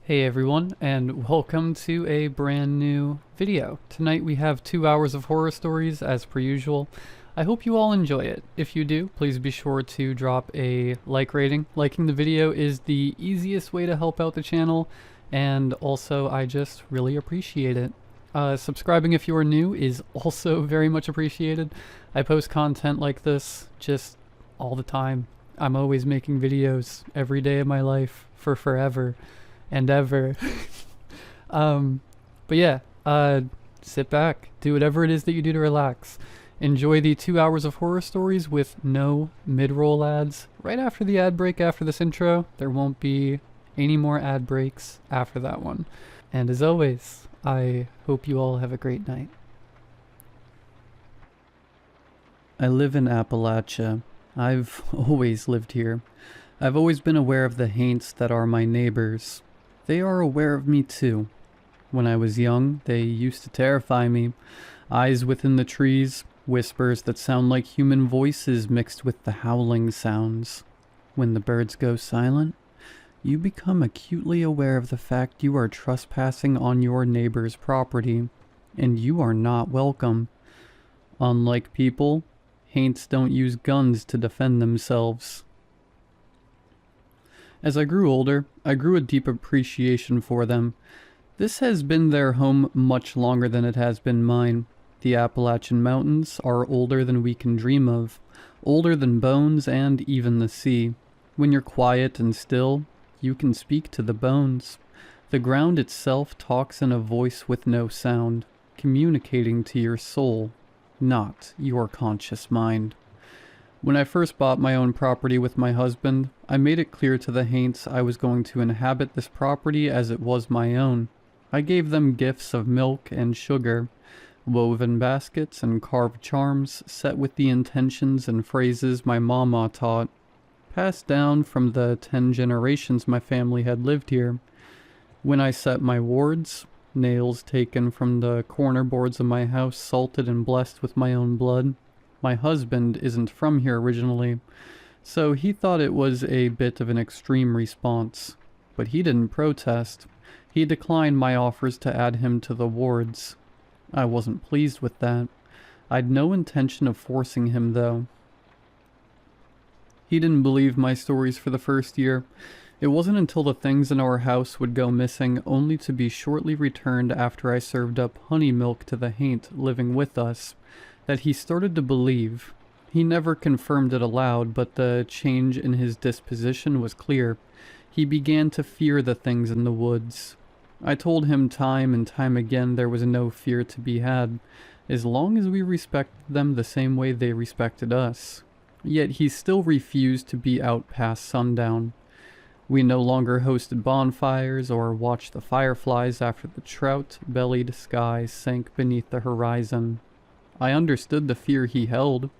Hey everyone, and welcome to a brand new video. Tonight we have 2 hours of horror stories as per usual. I hope you all enjoy it. If you do, please be sure to drop a like rating. Liking the video is the easiest way to help out the channel, and also I just really appreciate it. Subscribing if you are new is also very much appreciated. I post content like this just all the time. I'm always making videos every day of my life for forever and ever. But yeah, sit back, do whatever it is that you do to relax. Enjoy the 2 hours of horror stories with no mid-roll ads. Right after the ad break after this intro, there won't be any more ad breaks after that one. And as always, I hope you all have a great night. I live in Appalachia. I've always lived here. I've always been aware of the haints that are my neighbors. They are aware of me too. When I was young, they used to terrify me. Eyes within the trees, whispers that sound like human voices mixed with the howling sounds. When the birds go silent, you become acutely aware of the fact you are trespassing on your neighbor's property, and you are not welcome. Unlike people, haints don't use guns to defend themselves. As I grew older, I grew a deep appreciation for them. This has been their home much longer than it has been mine. The Appalachian Mountains are older than we can dream of, older than bones and even the sea. When you're quiet and still, you can speak to the bones. The ground itself talks in a voice with no sound, communicating to your soul, not your conscious mind. When I first bought my own property with my husband, I made it clear to the haints I was going to inhabit this property as it was my own. I gave them gifts of milk and sugar, woven baskets and carved charms set with the intentions and phrases my mama taught, passed down from the 10 generations my family had lived here. When I set my wards, nails taken from the corner boards of my house salted and blessed with my own blood. My husband isn't from here originally, so he thought it was a bit of an extreme response. But he didn't protest. He declined my offers to add him to the wards. I wasn't pleased with that. I'd no intention of forcing him, though. He didn't believe my stories for the first year. It wasn't until the things in our house would go missing, only to be shortly returned after I served up honey milk to the haint living with us, that he started to believe. He never confirmed it aloud, but the change in his disposition was clear. He began to fear the things in the woods. I told him time and time again there was no fear to be had, as long as we respected them the same way they respected us. Yet he still refused to be out past sundown. We no longer hosted bonfires or watched the fireflies after the trout-bellied sky sank beneath the horizon. I understood the fear he held,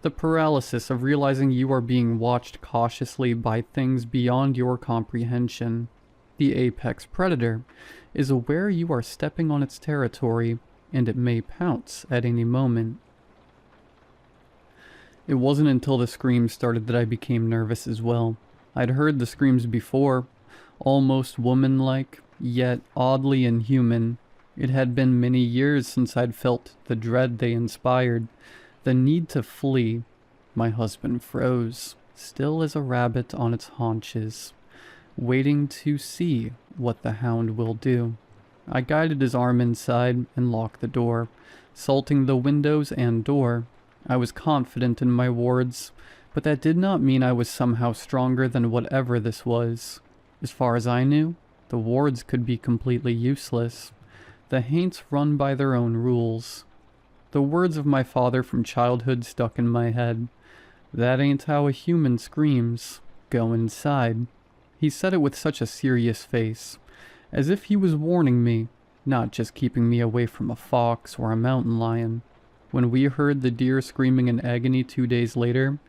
the paralysis of realizing you are being watched cautiously by things beyond your comprehension. The apex predator is aware you are stepping on its territory, and it may pounce at any moment. It wasn't until the screams started that I became nervous as well. I'd heard the screams before, almost woman-like, yet oddly inhuman. It had been many years since I'd felt the dread they inspired, the need to flee. My husband froze, still as a rabbit on its haunches, waiting to see what the hound will do. I guided his arm inside and locked the door, salting the windows and door. I was confident in my wards, but that did not mean I was somehow stronger than whatever this was. As far as I knew, the wards could be completely useless. The haints run by their own rules. The words of my father from childhood stuck in my head. That ain't how a human screams. Go inside. He said it with such a serious face, as if he was warning me, not just keeping me away from a fox or a mountain lion. When we heard the deer screaming in agony 2 days later,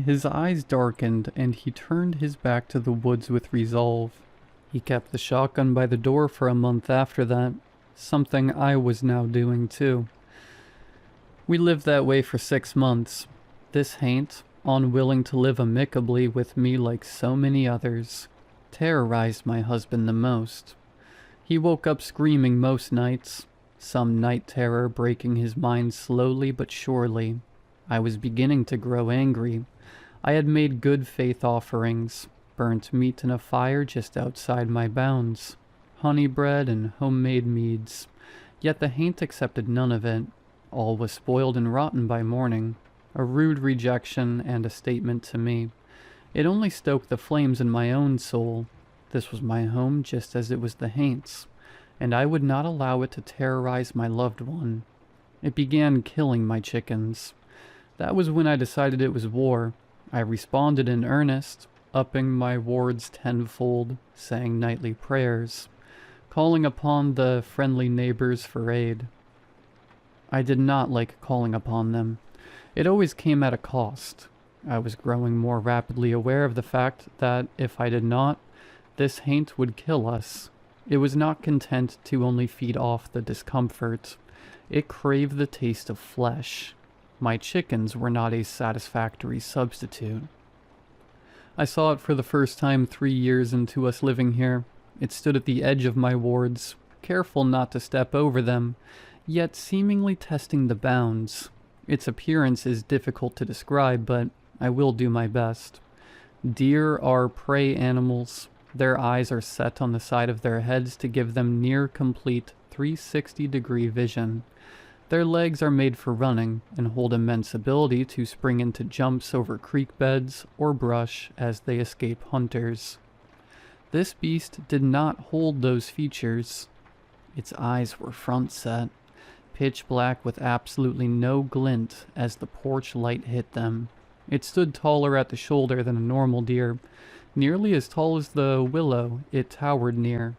his eyes darkened and he turned his back to the woods with resolve. He kept the shotgun by the door for a month after that, something I was now doing too. We lived that way for 6 months. This haint, unwilling to live amicably with me like so many others. terrorized my husband the most. He woke up screaming most nights, some night terror breaking his mind slowly but surely. I was beginning to grow angry. I had made good faith offerings, burnt meat in a fire just outside my bounds, honey bread and homemade meads. Yet the haint accepted none of it. All was spoiled and rotten by morning, a rude rejection and a statement to me. It only stoked the flames in my own soul. This was my home just as it was the haint's, and I would not allow it to terrorize my loved one. It began killing my chickens. That was when I decided it was war. I responded in earnest, upping my wards tenfold, saying nightly prayers, calling upon the friendly neighbors for aid. I did not like calling upon them. It always came at a cost. I was growing more rapidly aware of the fact that if I did not, this haint would kill us. It was not content to only feed off the discomfort. It craved the taste of flesh. My chickens were not a satisfactory substitute. I saw it for the first time 3 years into us living here. It stood at the edge of my wards, careful not to step over them, yet seemingly testing the bounds. Its appearance is difficult to describe, but I will do my best. Deer are prey animals. Their eyes are set on the side of their heads to give them near complete 360-degree vision. Their legs are made for running and hold immense ability to spring into jumps over creek beds or brush as they escape hunters. This beast did not hold those features. Its eyes were front set, pitch black with absolutely no glint as the porch light hit them. It stood taller at the shoulder than a normal deer, nearly as tall as the willow it towered near.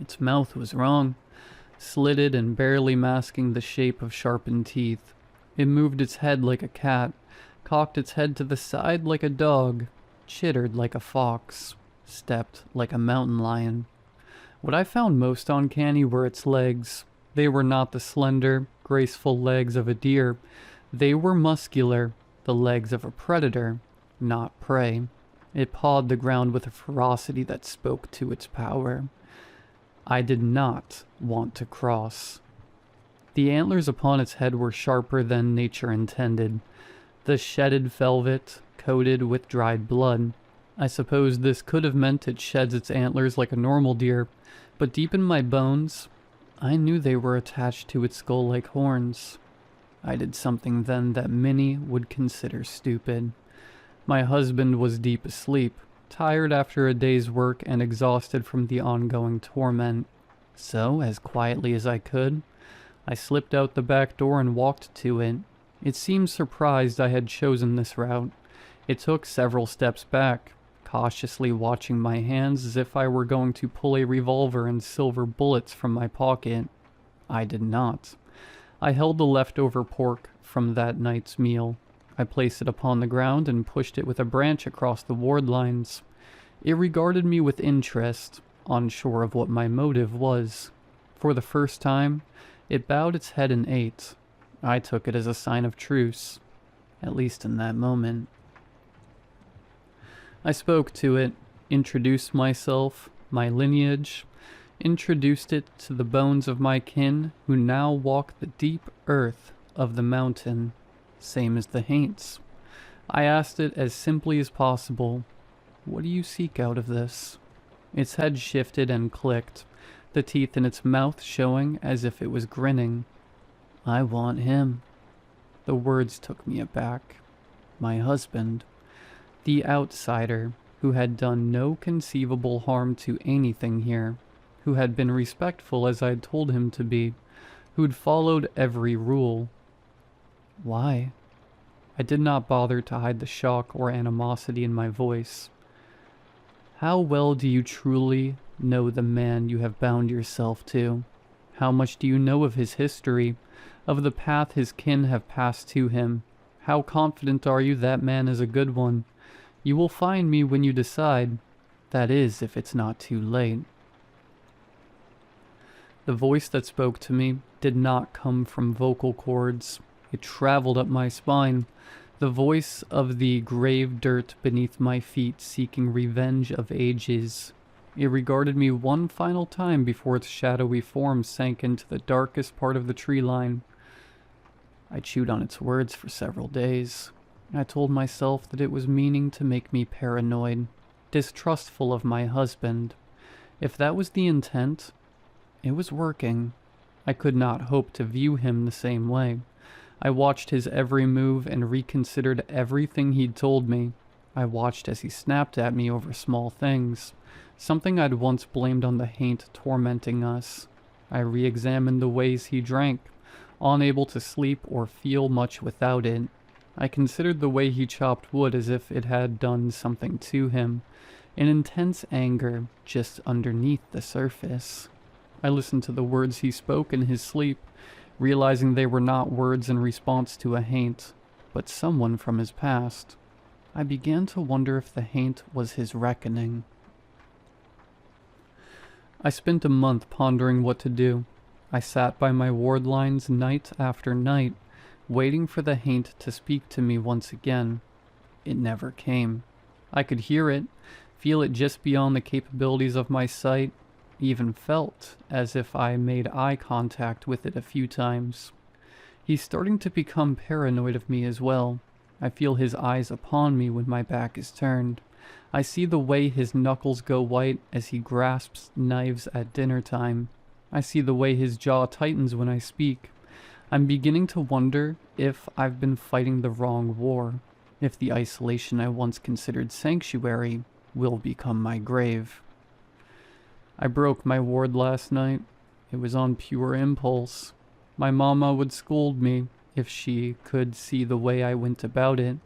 Its mouth was wrong, slitted and barely masking the shape of sharpened teeth. It moved its head like a cat, cocked its head to the side like a dog, chittered like a fox, stepped like a mountain lion. What I found most uncanny were its legs. They were not the slender, graceful legs of a deer. They were muscular, the legs of a predator, not prey. It pawed the ground with a ferocity that spoke to its power. I did not want to cross. The antlers upon its head were sharper than nature intended, the shedded velvet coated with dried blood. I suppose this could have meant it sheds its antlers like a normal deer, but deep in my bones, I knew they were attached to its skull like horns. I did something then that many would consider stupid. My husband was deep asleep, tired after a day's work and exhausted from the ongoing torment. So, as quietly as I could, I slipped out the back door and walked to it. It seemed surprised I had chosen this route. It took several steps back, cautiously watching my hands as if I were going to pull a revolver and silver bullets from my pocket. I did not. I held the leftover pork from that night's meal. I placed it upon the ground and pushed it with a branch across the ward lines. It regarded me with interest, unsure of what my motive was. For the first time, it bowed its head and ate. I took it as a sign of truce, at least in that moment. I spoke to it, introduced myself, my lineage, introduced it to the bones of my kin who now walk the deep earth of the mountain, same as the haints. I asked it as simply as possible, "What do you seek out of this?" Its head shifted and clicked, the teeth in its mouth showing as if it was grinning. "I want him." The words took me aback. My husband, the outsider, who had done no conceivable harm to anything here, who had been respectful as I had told him to be, who'd followed every rule. Why? I did not bother to hide the shock or animosity in my voice. How well do you truly know the man you have bound yourself to? How much do you know of his history, of the path his kin have passed to him? How confident are you that man is a good one? You will find me when you decide. That is, if it's not too late. The voice that spoke to me did not come from vocal cords. It traveled up my spine, The voice of the grave dirt beneath my feet seeking revenge of ages. It regarded me one final time before its shadowy form sank into the darkest part of the tree line. I chewed on its words for several days. I told myself that it was meaning to make me paranoid, distrustful of my husband. If that was the intent, it was working. I could not hope to view him the same way. I watched his every move and reconsidered everything he'd told me. I watched as he snapped at me over small things, something I'd once blamed on the haint tormenting us. I re-examined the ways he drank, unable to sleep or feel much without it. I considered the way he chopped wood as if it had done something to him, an intense anger just underneath the surface. I listened to the words he spoke in his sleep, realizing they were not words in response to a haint, but someone from his past. I began to wonder if the haint was his reckoning. I spent a month pondering what to do. I sat by my ward lines night after night, waiting for the haint to speak to me once again. It never came. I could hear it, feel it just beyond the capabilities of my sight, even felt as if I made eye contact with it a few times. He's starting to become paranoid of me as well. I feel his eyes upon me when my back is turned. I see the way his knuckles go white as he grasps knives at dinner time. I see the way his jaw tightens when I speak. I'm beginning to wonder if I've been fighting the wrong war, if the isolation I once considered sanctuary will become my grave. I broke my ward last night. It was on pure impulse. My mama would scold me if she could see the way I went about it.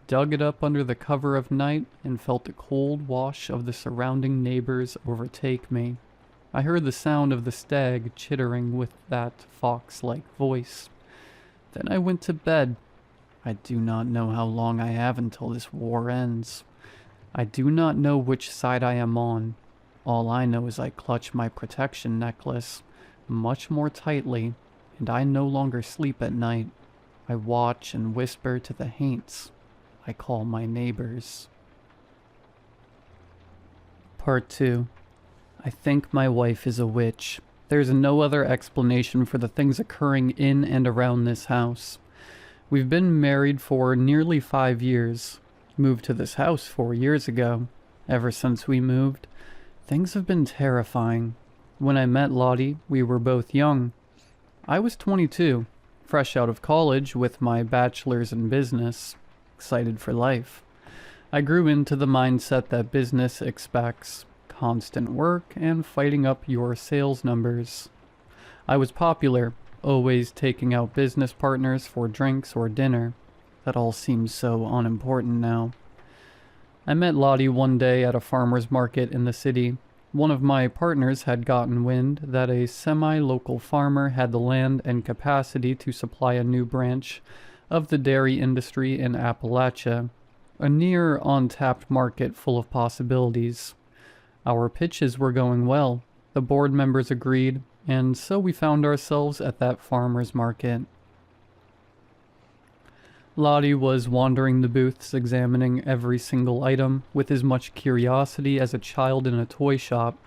Dug it up under the cover of night and felt the cold wash of the surrounding neighbors overtake me. I heard the sound of the stag chittering with that fox-like voice. Then I went to bed. I do not know how long I have until this war ends. I do not know which side I am on. All I know is I clutch my protection necklace much more tightly, and I no longer sleep at night. I watch and whisper to the haints. I call my neighbors. Part 2. I think my wife is a witch. There's no other explanation for the things occurring in and around this house. We've been married for nearly 5 years. Moved to this house 4 years ago. Ever since we moved, things have been terrifying. When I met Lottie, we were both young. I was 22, fresh out of college with my bachelor's in business, excited for life. I grew into the mindset that business expects constant work and fighting up your sales numbers. I was popular, always taking out business partners for drinks or dinner. That all seems so unimportant now. I met Lottie one day at a farmer's market in the city. One of my partners had gotten wind that a semi-local farmer had the land and capacity to supply a new branch of the dairy industry in Appalachia, a near untapped market full of possibilities. Our pitches were going well, the board members agreed, and so we found ourselves at that farmer's market. Lottie was wandering the booths, examining every single item with as much curiosity as a child in a toy shop.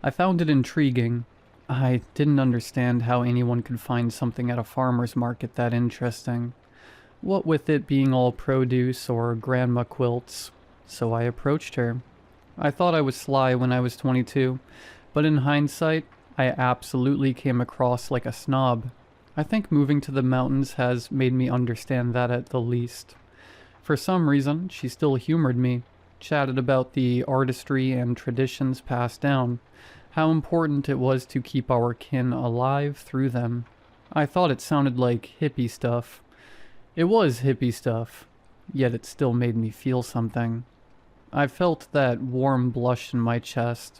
I found it intriguing. I didn't understand how anyone could find something at a farmer's market that interesting. What with it being all produce or grandma quilts. So I approached her. I thought I was sly when I was 22, but in hindsight, I absolutely came across like a snob. I think moving to the mountains has made me understand that at the least. For some reason, she still humored me, chatted about the artistry and traditions passed down, how important it was to keep our kin alive through them. I thought it sounded like hippie stuff. It was hippie stuff, yet it still made me feel something. I felt that warm blush in my chest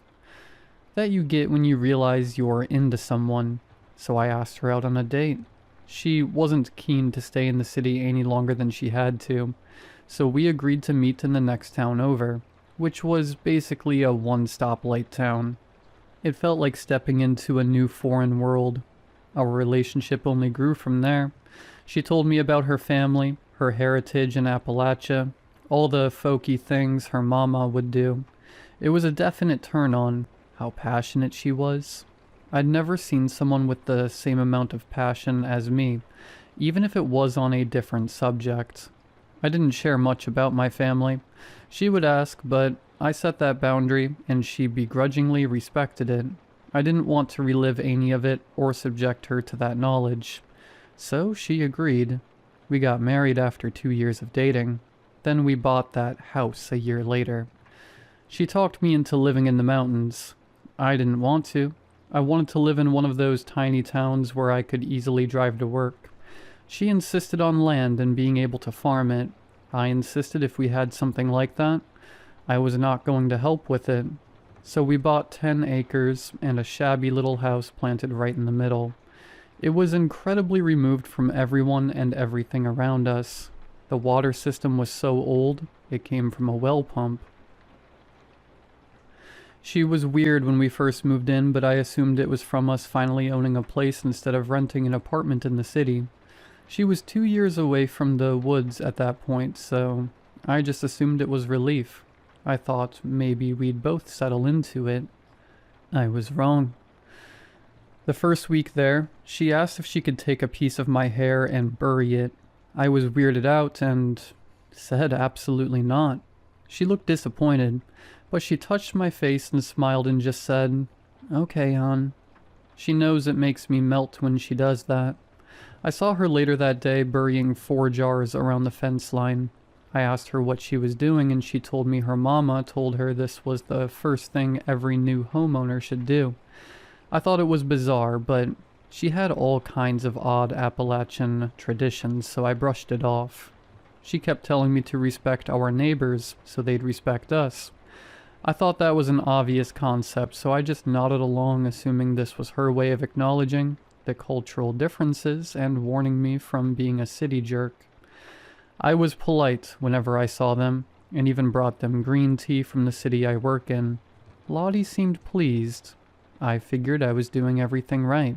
that you get when you realize you're into someone, so I asked her out on a date. She wasn't keen to stay in the city any longer than she had to, so we agreed to meet in the next town over, which was basically a one-stop-light town. It felt like stepping into a new foreign world. Our relationship only grew from there. She told me about her family, her heritage in Appalachia, all the folky things her mama would do. It was a definite turn on, how passionate she was. I'd never seen someone with the same amount of passion as me, even if it was on a different subject. I didn't share much about my family. She would ask, but I set that boundary, and she begrudgingly respected it. I didn't want to relive any of it or subject her to that knowledge. So she agreed. We got married after 2 years of dating. Then we bought that house a year later. She talked me into living in the mountains. I didn't want to. I wanted to live in one of those tiny towns where I could easily drive to work. She insisted on land and being able to farm it. I insisted if we had something like that, I was not going to help with it. So we bought 10 acres and a shabby little house planted right in the middle. It was incredibly removed from everyone and everything around us. The water system was so old, it came from a well pump. She was weird when we first moved in, but I assumed it was from us finally owning a place instead of renting an apartment in the city. She was 2 years away from the woods at that point, so I just assumed it was relief. I thought maybe we'd both settle into it. I was wrong. The first week there, she asked if she could take a piece of my hair and bury it. I was weirded out and said absolutely not. She looked disappointed, but she touched my face and smiled and just said, "Okay, hon." She knows it makes me melt when she does that. I saw her later that day burying 4 jars around the fence line. I asked her what she was doing, and she told me her mama told her this was the first thing every new homeowner should do. I thought it was bizarre, but she had all kinds of odd Appalachian traditions, so I brushed it off. She kept telling me to respect our neighbors, so they'd respect us. I thought that was an obvious concept, so I just nodded along, assuming this was her way of acknowledging the cultural differences and warning me from being a city jerk. I was polite whenever I saw them, and even brought them green tea from the city I work in. Lottie seemed pleased. I figured I was doing everything right.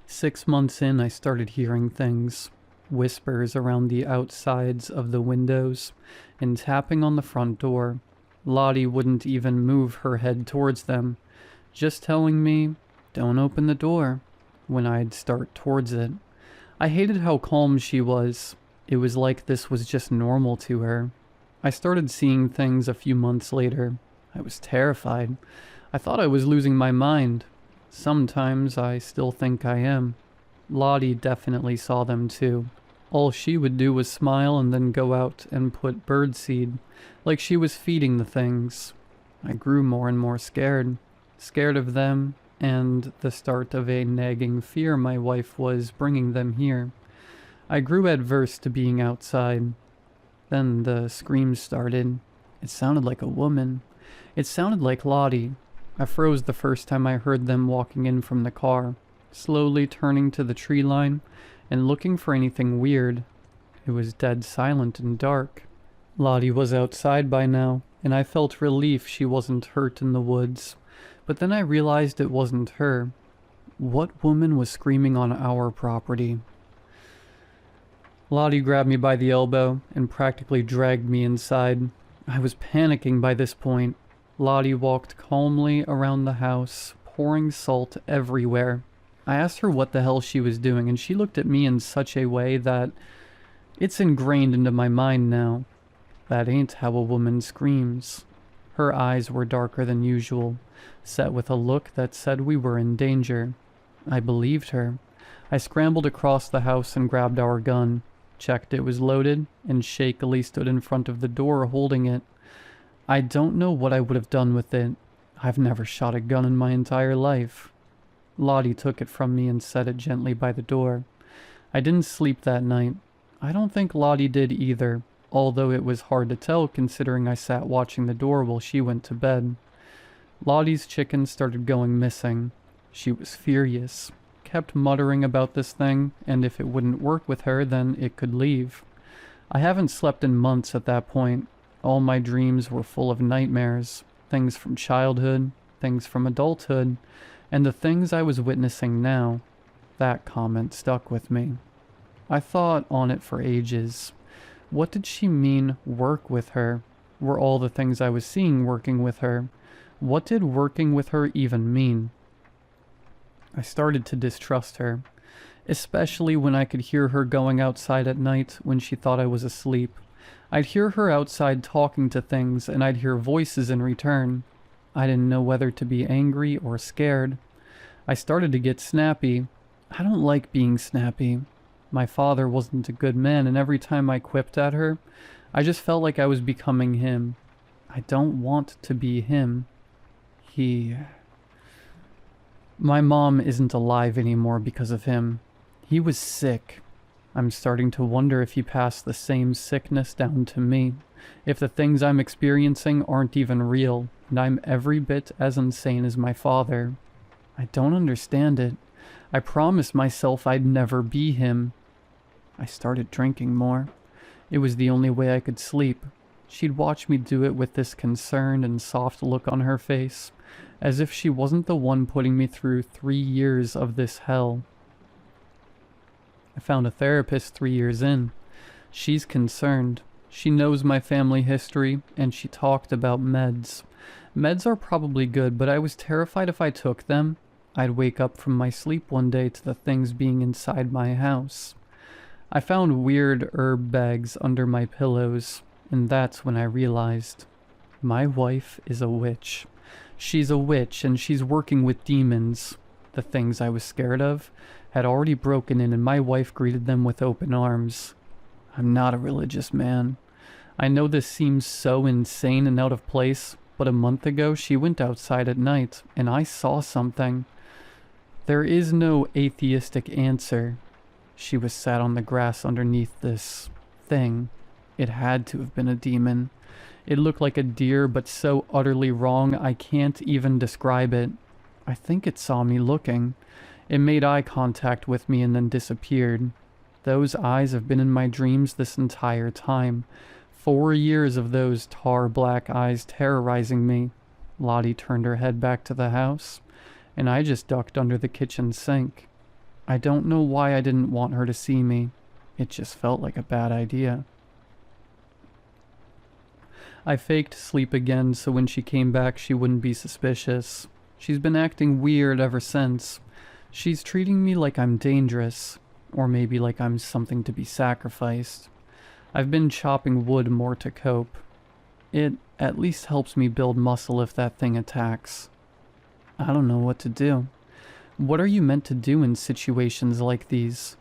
6 months in, I started hearing things. Whispers around the outsides of the windows, and tapping on the front door. Lottie wouldn't even move her head towards them, just telling me, "Don't open the door," when I'd start towards it. I hated how calm she was. It was like this was just normal to her. I started seeing things a few months later. I was terrified. I thought I was losing my mind. Sometimes I still think I am. Lottie definitely saw them too. All she would do was smile and then go out and put birdseed, like she was feeding the things. I grew more and more scared. Scared of them, and the start of a nagging fear my wife was bringing them here. I grew adverse to being outside. Then the screams started. It sounded like a woman. It sounded like Lottie. I froze the first time I heard them walking in from the car, slowly turning to the tree line and looking for anything weird. It was dead silent and dark. Lottie was outside by now, and I felt relief she wasn't hurt in the woods. But then I realized it wasn't her. What woman was screaming on our property? Lottie grabbed me by the elbow and practically dragged me inside. I was panicking by this point. Lottie walked calmly around the house, pouring salt everywhere. I asked her what the hell she was doing, and she looked at me in such a way that it's ingrained into my mind now. That ain't how a woman screams. Her eyes were darker than usual, set with a look that said we were in danger. I believed her. I scrambled across the house and grabbed our gun, checked it was loaded, and shakily stood in front of the door holding it. I don't know what I would have done with it. I've never shot a gun in my entire life. Lottie took it from me and set it gently by the door. I didn't sleep that night. I don't think Lottie did either, although it was hard to tell considering I sat watching the door while she went to bed. Lottie's chicken started going missing. She was furious, kept muttering about this thing, and if it wouldn't work with her, then it could leave. I haven't slept in months at that point. All my dreams were full of nightmares, things from childhood, things from adulthood, and the things I was witnessing now. That comment stuck with me. I thought on it for ages. What did she mean, work with her? Were all the things I was seeing working with her? What did working with her even mean? I started to distrust her, especially when I could hear her going outside at night when she thought I was asleep. I'd hear her outside talking to things, and I'd hear voices in return. I didn't know whether to be angry or scared. I started to get snappy. I don't like being snappy. My father wasn't a good man, and every time I quipped at her, I just felt like I was becoming him. I don't want to be him. My mom isn't alive anymore because of him. He was sick. I'm starting to wonder if he passed the same sickness down to me. If the things I'm experiencing aren't even real, and I'm every bit as insane as my father. I don't understand it. I promised myself I'd never be him. I started drinking more. It was the only way I could sleep. She'd watch me do it with this concerned and soft look on her face, as if she wasn't the one putting me through 3 years of this hell. I found a therapist 3 years in. She's concerned. She knows my family history, and she talked about meds. Meds are probably good, but I was terrified if I took them, I'd wake up from my sleep one day to the things being inside my house. I found weird herb bags under my pillows, and that's when I realized my wife is a witch. She's a witch, and she's working with demons. The things I was scared of had already broken in, and my wife greeted them with open arms. I'm not a religious man. I know this seems so insane and out of place, but a month ago she went outside at night, and I saw something. There is no atheistic answer. She was sat on the grass underneath this thing. It had to have been a demon. It looked like a deer, but so utterly wrong I can't even describe it. I think it saw me looking. It made eye contact with me and then disappeared. Those eyes have been in my dreams this entire time. 4 years of those tar black eyes terrorizing me. Lottie turned her head back to the house, and I just ducked under the kitchen sink. I don't know why I didn't want her to see me. It just felt like a bad idea. I faked sleep again so when she came back she wouldn't be suspicious. She's been acting weird ever since. She's treating me like I'm dangerous, or maybe like I'm something to be sacrificed. I've been chopping wood more to cope. It at least helps me build muscle if that thing attacks. I don't know what to do. What are you meant to do in situations like these?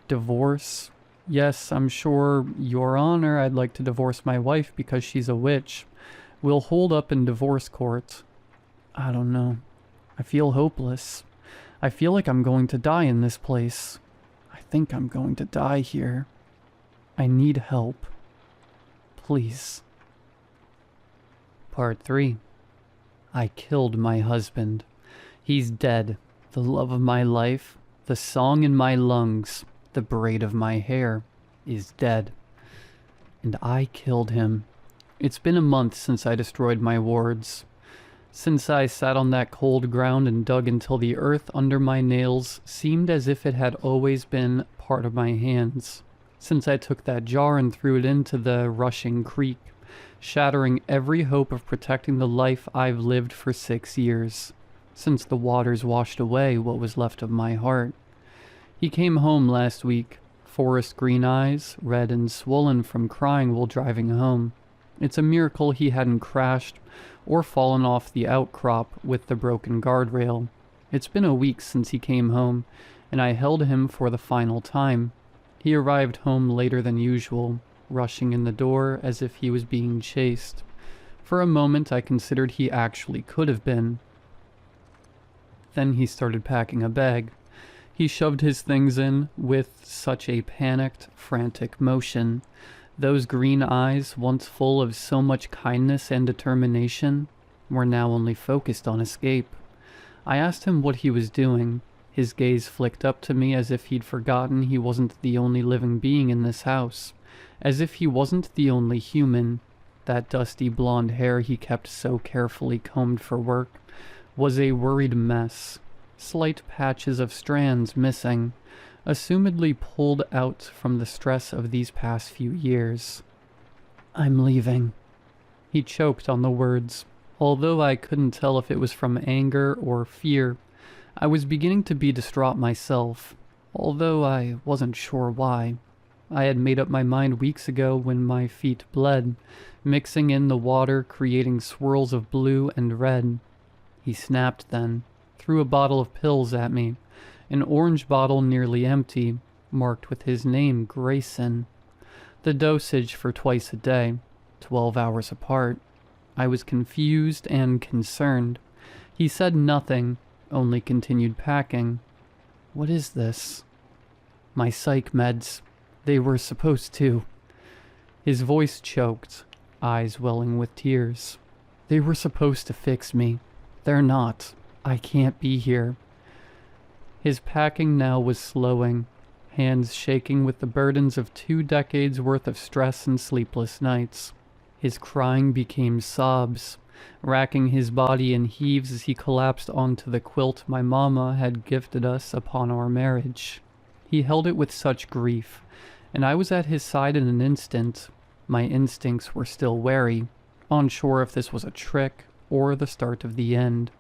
Divorce? Yes, I'm sure, Your Honor, I'd like to divorce my wife because she's a witch. We'll hold up in divorce court. I don't know. I feel hopeless. I feel like I'm going to die in this place. I think I'm going to die here. I need help. Please. Part 3. I killed my husband. He's dead. The love of my life, the song in my lungs, the braid of my hair, is dead. And I killed him. It's been a month since I destroyed my wards. Since I sat on that cold ground and dug until the earth under my nails seemed as if it had always been part of my hands. Since I took that jar and threw it into the rushing creek, shattering every hope of protecting the life I've lived for 6 years. Since the waters washed away what was left of my heart. He came home last week, forest green eyes, red and swollen from crying while driving home. It's a miracle he hadn't crashed or fallen off the outcrop with the broken guardrail. It's been a week since he came home, and I held him for the final time. He arrived home later than usual, rushing in the door as if he was being chased. For a moment I considered he actually could have been. Then he started packing a bag. He shoved his things in with such a panicked, frantic motion. Those green eyes, once full of so much kindness and determination, were now only focused on escape. I asked him what he was doing. His gaze flicked up to me as if he'd forgotten he wasn't the only living being in this house. As if he wasn't the only human. That dusty blonde hair he kept so carefully combed for work was a worried mess. Slight patches of strands missing. assumedly pulled out from the stress of these past few years. "I'm leaving." He choked on the words. Although I couldn't tell if it was from anger or fear, I was beginning to be distraught myself, although I wasn't sure why. I had made up my mind weeks ago when my feet bled, mixing in the water, creating swirls of blue and red. He snapped then, threw a bottle of pills at me, an orange bottle nearly empty, marked with his name, Grayson. The dosage for twice a day, 12 hours apart. I was confused and concerned. He said nothing, only continued packing. "What is this?" "My psych meds. They were supposed to." His voice choked, eyes welling with tears. "They were supposed to fix me. They're not. I can't be here." His packing now was slowing, hands shaking with the burdens of 2 decades worth of stress and sleepless nights. His crying became sobs, racking his body in heaves as he collapsed onto the quilt my mama had gifted us upon our marriage. He held it with such grief, and I was at his side in an instant. My instincts were still wary, unsure if this was a trick or the start of the end,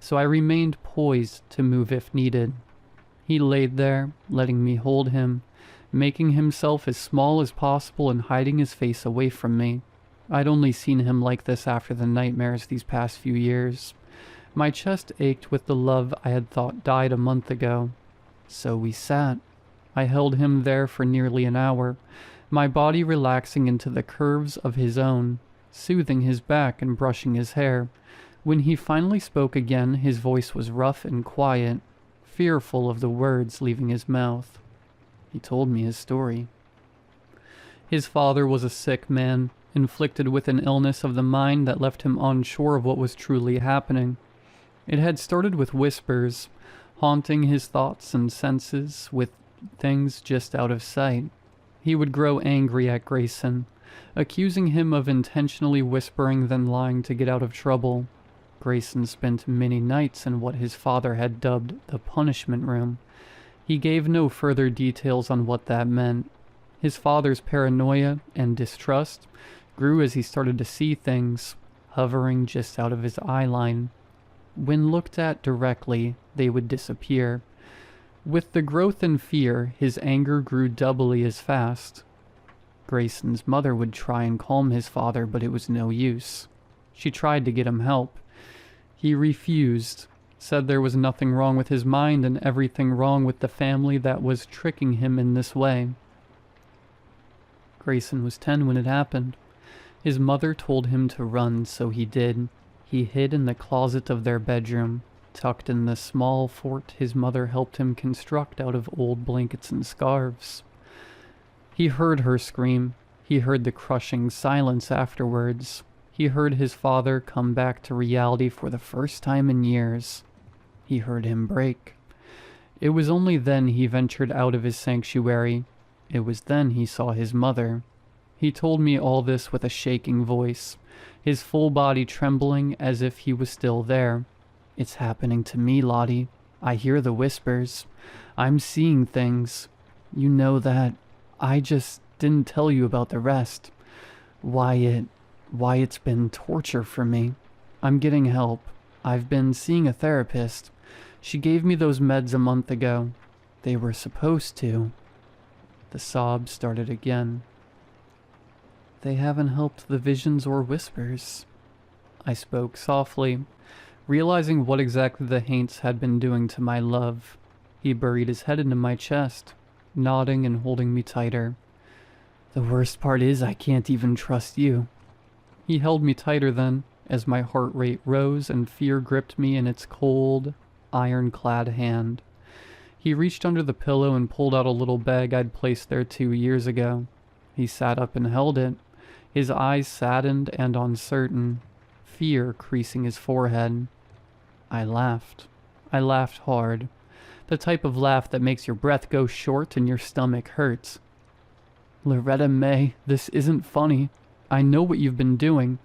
so I remained poised to move if needed. He laid there, letting me hold him, making himself as small as possible and hiding his face away from me. I'd only seen him like this after the nightmares these past few years. My chest ached with the love I had thought died a month ago. So we sat. I held him there for nearly an hour, my body relaxing into the curves of his own, soothing his back and brushing his hair. When he finally spoke again, his voice was rough and quiet, fearful of the words leaving his mouth. He told me his story. His father was a sick man, inflicted with an illness of the mind that left him unsure of what was truly happening. It had started with whispers, haunting his thoughts and senses, with things just out of sight. He would grow angry at Grayson, accusing him of intentionally whispering then lying to get out of trouble. Grayson spent many nights in what his father had dubbed the punishment room. He gave no further details on what that meant. His father's paranoia and distrust grew as he started to see things, hovering just out of his eye line. When looked at directly, they would disappear. With the growth in fear, his anger grew doubly as fast. Grayson's mother would try and calm his father, but it was no use. She tried to get him help. He refused, said there was nothing wrong with his mind and everything wrong with the family that was tricking him in this way. Grayson was 10 when it happened. His mother told him to run, so he did. He hid in the closet of their bedroom, tucked in the small fort his mother helped him construct out of old blankets and scarves. He heard her scream. He heard the crushing silence afterwards. He heard his father come back to reality for the first time in years. He heard him break. It was only then he ventured out of his sanctuary. It was then he saw his mother. He told me all this with a shaking voice, his full body trembling as if he was still there. "It's happening to me, Lottie. I hear the whispers. I'm seeing things. You know that. I just didn't tell you about the rest. Why it's been torture for me. I'm getting help. I've been seeing a therapist. She gave me those meds a month ago. They were supposed to." The sobs started again. "They haven't helped the visions or whispers." I spoke softly, realizing what exactly the Haints had been doing to my love. He buried his head into my chest, nodding and holding me tighter. "The worst part is I can't even trust you." He held me tighter then, as my heart rate rose and fear gripped me in its cold, ironclad hand. He reached under the pillow and pulled out a little bag I'd placed there 2 years ago. He sat up and held it, his eyes saddened and uncertain, fear creasing his forehead. I laughed. I laughed hard, the type of laugh that makes your breath go short and your stomach hurts. "Loretta May, this isn't funny. I know what you've been doing.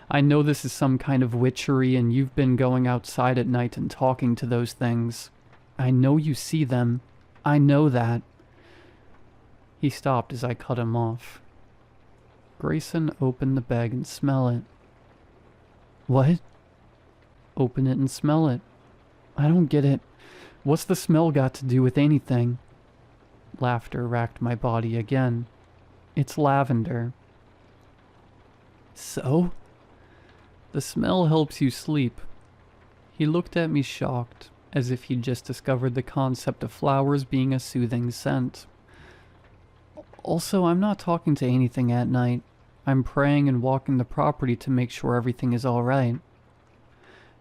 I know this is some kind of witchery and you've been going outside at night and talking to those things. I know you see them. I know that. He stopped as I cut him off. Grayson, open the bag and smell it. What? Open it and smell it. I don't get it. What's the smell got to do with anything? Laughter racked my body again. It's lavender. So? The smell helps you sleep. He looked at me shocked, as if he'd just discovered the concept of flowers being a soothing scent. Also, I'm not talking to anything at night. I'm praying and walking the property to make sure everything is alright.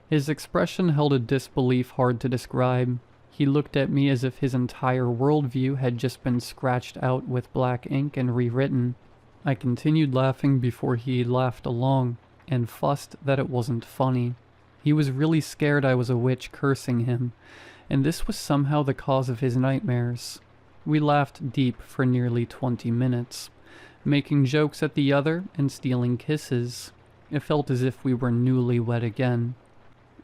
His expression held a disbelief hard to describe. He looked at me as if his entire worldview had just been scratched out with black ink and rewritten. I continued laughing before he laughed along, and fussed that it wasn't funny. He was really scared I was a witch cursing him, and this was somehow the cause of his nightmares. We laughed deep for nearly 20 minutes, making jokes at the other and stealing kisses. It felt as if we were newlywed again.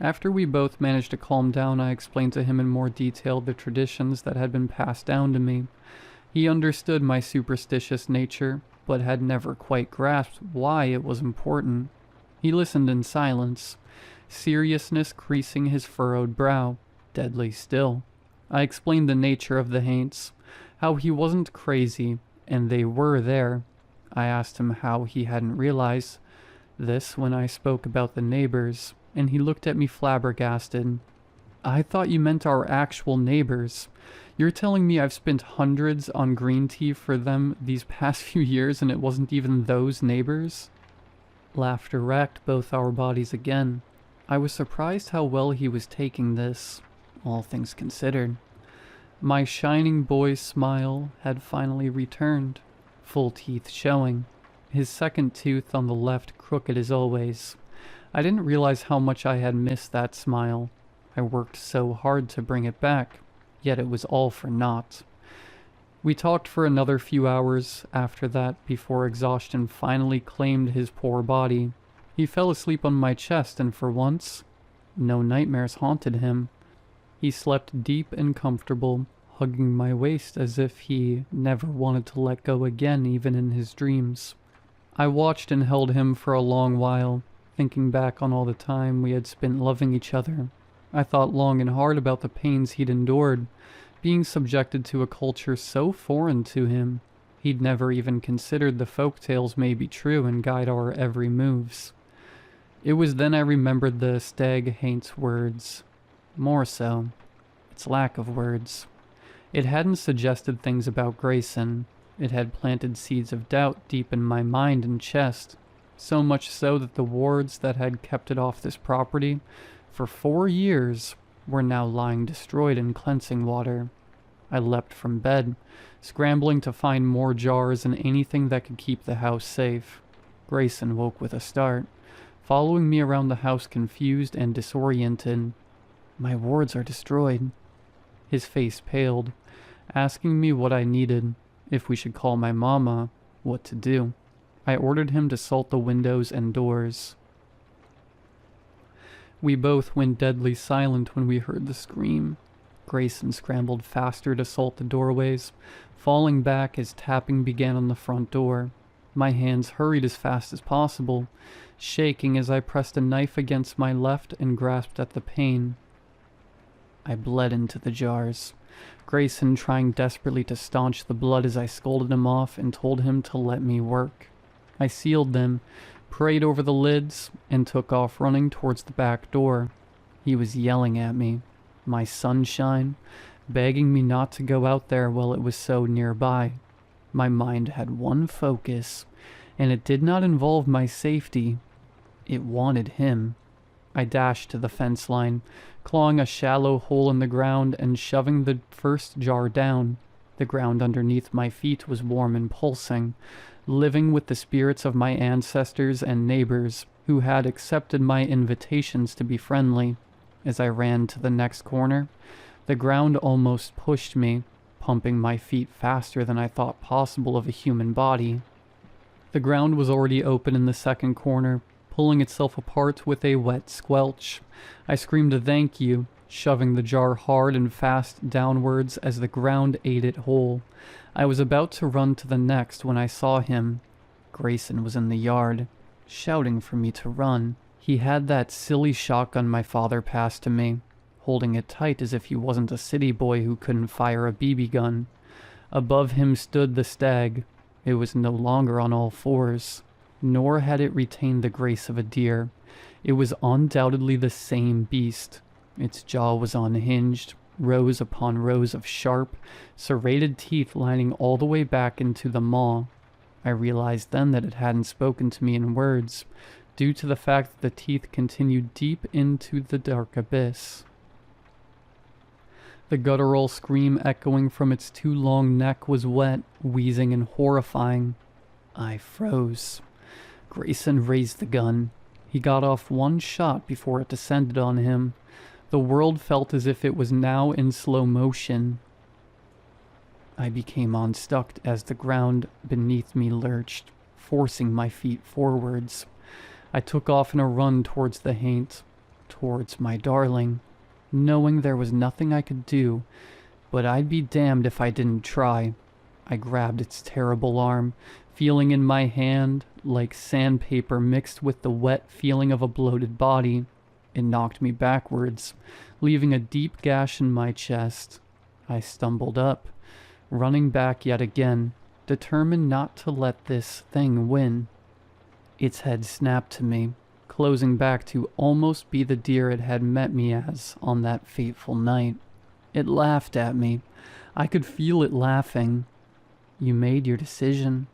After we both managed to calm down, I explained to him in more detail the traditions that had been passed down to me. He understood my superstitious nature, but had never quite grasped why it was important. He listened in silence, seriousness creasing his furrowed brow, deadly still. I explained the nature of the haints, how he wasn't crazy, and they were there. I asked him how he hadn't realized this when I spoke about the neighbors, and he looked at me flabbergasted. I thought you meant our actual neighbors. You're telling me I've spent hundreds on green tea for them these past few years and it wasn't even those neighbors? Laughter racked both our bodies again. I was surprised how well he was taking this, all things considered. My shining boy smile had finally returned, full teeth showing, his second tooth on the left crooked as always. I didn't realize how much I had missed that smile. I worked so hard to bring it back, yet it was all for naught. We talked for another few hours after that before exhaustion finally claimed his poor body. He fell asleep on my chest, and for once, no nightmares haunted him. He slept deep and comfortable, hugging my waist as if he never wanted to let go again even in his dreams. I watched and held him for a long while, thinking back on all the time we had spent loving each other. I thought long and hard about the pains he'd endured, being subjected to a culture so foreign to him. He'd never even considered the folk tales may be true and guide our every moves. It was then I remembered the stag haint's words. More so, its lack of words. It hadn't suggested things about Grayson. It had planted seeds of doubt deep in my mind and chest, so much so that the wards that had kept it off this property for 4 years were now lying destroyed in cleansing water. I leapt from bed, scrambling to find more jars and anything that could keep the house safe. Grayson woke with a start, following me around the house confused and disoriented. My wards are destroyed. His face paled, asking me what I needed, if we should call my mama, what to do. I ordered him to salt the windows and doors. We both went deadly silent when we heard the scream. Grayson scrambled faster to salt the doorways, falling back as tapping began on the front door. My hands hurried as fast as possible, shaking as I pressed a knife against my left and grasped at the pane. I bled into the jars, Grayson trying desperately to staunch the blood as I scolded him off and told him to let me work. I sealed them, prayed over the lids, and took off running towards the back door. He was yelling at me, my sunshine, begging me not to go out there while it was so nearby. My mind had one focus, and it did not involve my safety. It wanted him. I dashed to the fence line, clawing a shallow hole in the ground and shoving the first jar down. The ground underneath my feet was warm and pulsing, living with the spirits of my ancestors and neighbors who had accepted my invitations to be friendly. As I ran to the next corner, the ground almost pushed me, pumping my feet faster than I thought possible of a human body. The ground was already open in the second corner, pulling itself apart with a wet squelch. I screamed a thank you, shoving the jar hard and fast downwards as the ground ate it whole. I was about to run to the next when I saw him. Grayson was in the yard, shouting for me to run. He had that silly shotgun my father passed to me, holding it tight as if he wasn't a city boy who couldn't fire a BB gun. Above him stood the stag. It was no longer on all fours, nor had it retained the grace of a deer. It was undoubtedly the same beast. Its jaw was unhinged, rows upon rows of sharp, serrated teeth lining all the way back into the maw. I realized then that it hadn't spoken to me in words, due to the fact that the teeth continued deep into the dark abyss. The guttural scream echoing from its too long neck was wet, wheezing, and horrifying. I froze. Grayson raised the gun. He got off one shot before it descended on him. The world felt as if it was now in slow motion. I became unstuck as the ground beneath me lurched, forcing my feet forwards. I took off in a run towards the haint, towards my darling, knowing there was nothing I could do, but I'd be damned if I didn't try. I grabbed its terrible arm, feeling in my hand like sandpaper mixed with the wet feeling of a bloated body. It knocked me backwards, leaving a deep gash in my chest. I stumbled up, running back yet again, determined not to let this thing win. Its head snapped to me, closing back to almost be the deer it had met me as on that fateful night. It laughed at me. I could feel it laughing. You made your decision.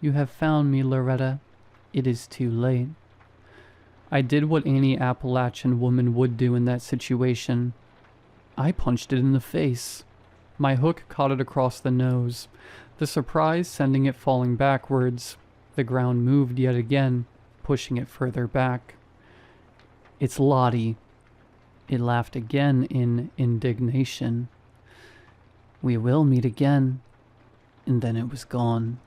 You have found me, Loretta. It is too late. I did what any Appalachian woman would do in that situation. I punched it in the face. My hook caught it across the nose, the surprise sending it falling backwards. The ground moved yet again, pushing it further back. It's Lottie. It laughed again in indignation. We will meet again. And then it was gone.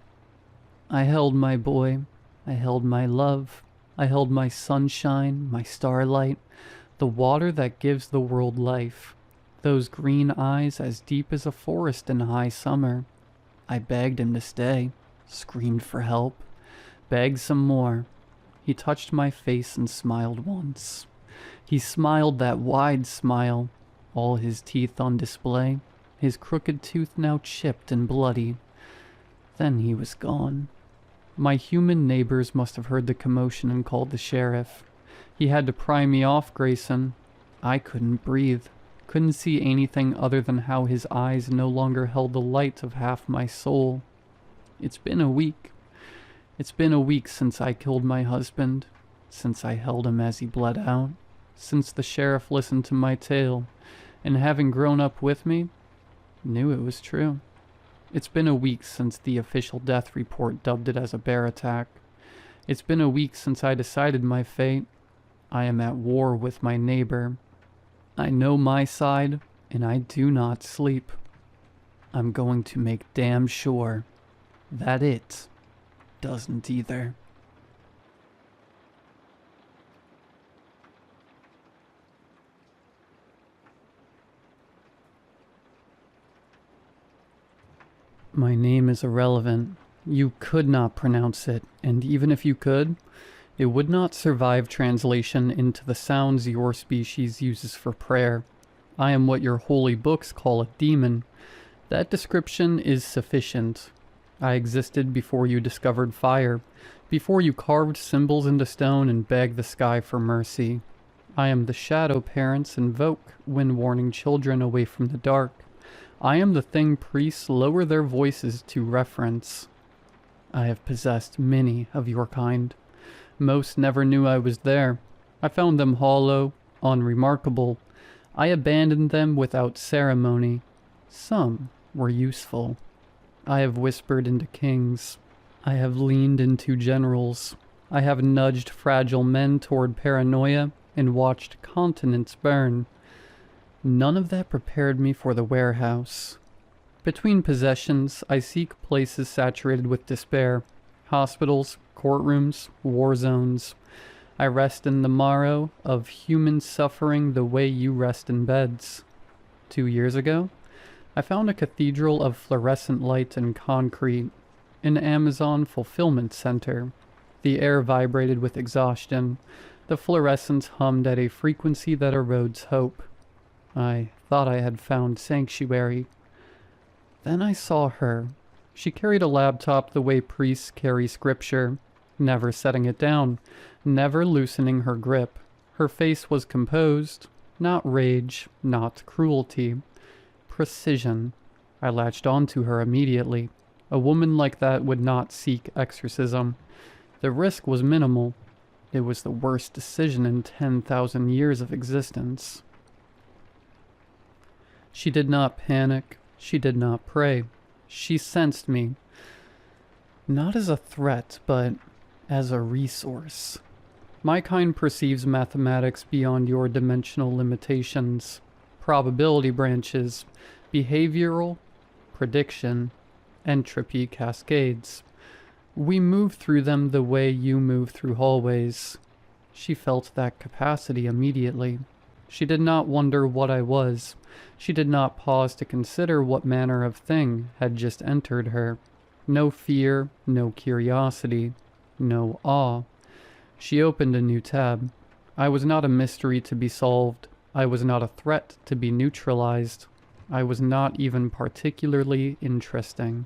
I held my boy. I held my love. I held my sunshine, my starlight, the water that gives the world life, those green eyes as deep as a forest in high summer. I begged him to stay, screamed for help, begged some more. He touched my face and smiled once. He smiled that wide smile, all his teeth on display, his crooked tooth now chipped and bloody. Then he was gone. My human neighbors must have heard the commotion and called the sheriff. He had to pry me off Grayson. I couldn't breathe, couldn't see anything other than how his eyes no longer held the light of half my soul. It's been a week. It's been a week since I killed my husband, since I held him as he bled out, since the sheriff listened to my tale, and having grown up with me, knew it was true. It's been a week since the official death report dubbed it as a bear attack. It's been a week since I decided my fate. I am at war with my neighbor. I know my side, and I do not sleep. I'm going to make damn sure that it doesn't either. My name is irrelevant. You could not pronounce it, and even if you could, it would not survive translation into the sounds your species uses for prayer. I am what your holy books call a demon. That description is sufficient. I existed before you discovered fire, before you carved symbols into stone and begged the sky for mercy. I am the shadow parents invoke when warning children away from the dark. I am the thing priests lower their voices to reference. I have possessed many of your kind. Most never knew I was there. I found them hollow, unremarkable. I abandoned them without ceremony. Some were useful. I have whispered into kings. I have leaned into generals. I have nudged fragile men toward paranoia and watched continents burn. None of that prepared me for the warehouse. Between possessions, I seek places saturated with despair. Hospitals, courtrooms, war zones. I rest in the marrow of human suffering the way you rest in beds. 2 years ago, I found a cathedral of fluorescent light and concrete, an Amazon fulfillment center. The air vibrated with exhaustion. The fluorescence hummed at a frequency that erodes hope. I thought I had found sanctuary. Then I saw her. She carried a laptop the way priests carry scripture, never setting it down, never loosening her grip. Her face was composed, not rage, not cruelty. Precision. I latched onto her immediately. A woman like that would not seek exorcism. The risk was minimal. It was the worst decision in 10,000 years of existence. She did not panic. She did not pray. She sensed me. Not as a threat, but as a resource. My kind perceives mathematics beyond your dimensional limitations. Probability branches, behavioral, prediction, entropy cascades. We move through them the way you move through hallways. She felt that capacity immediately. She did not wonder what I was. She did not pause to consider what manner of thing had just entered her. No fear, no curiosity, no awe. She opened a new tab. I was not a mystery to be solved. I was not a threat to be neutralized. I was not even particularly interesting.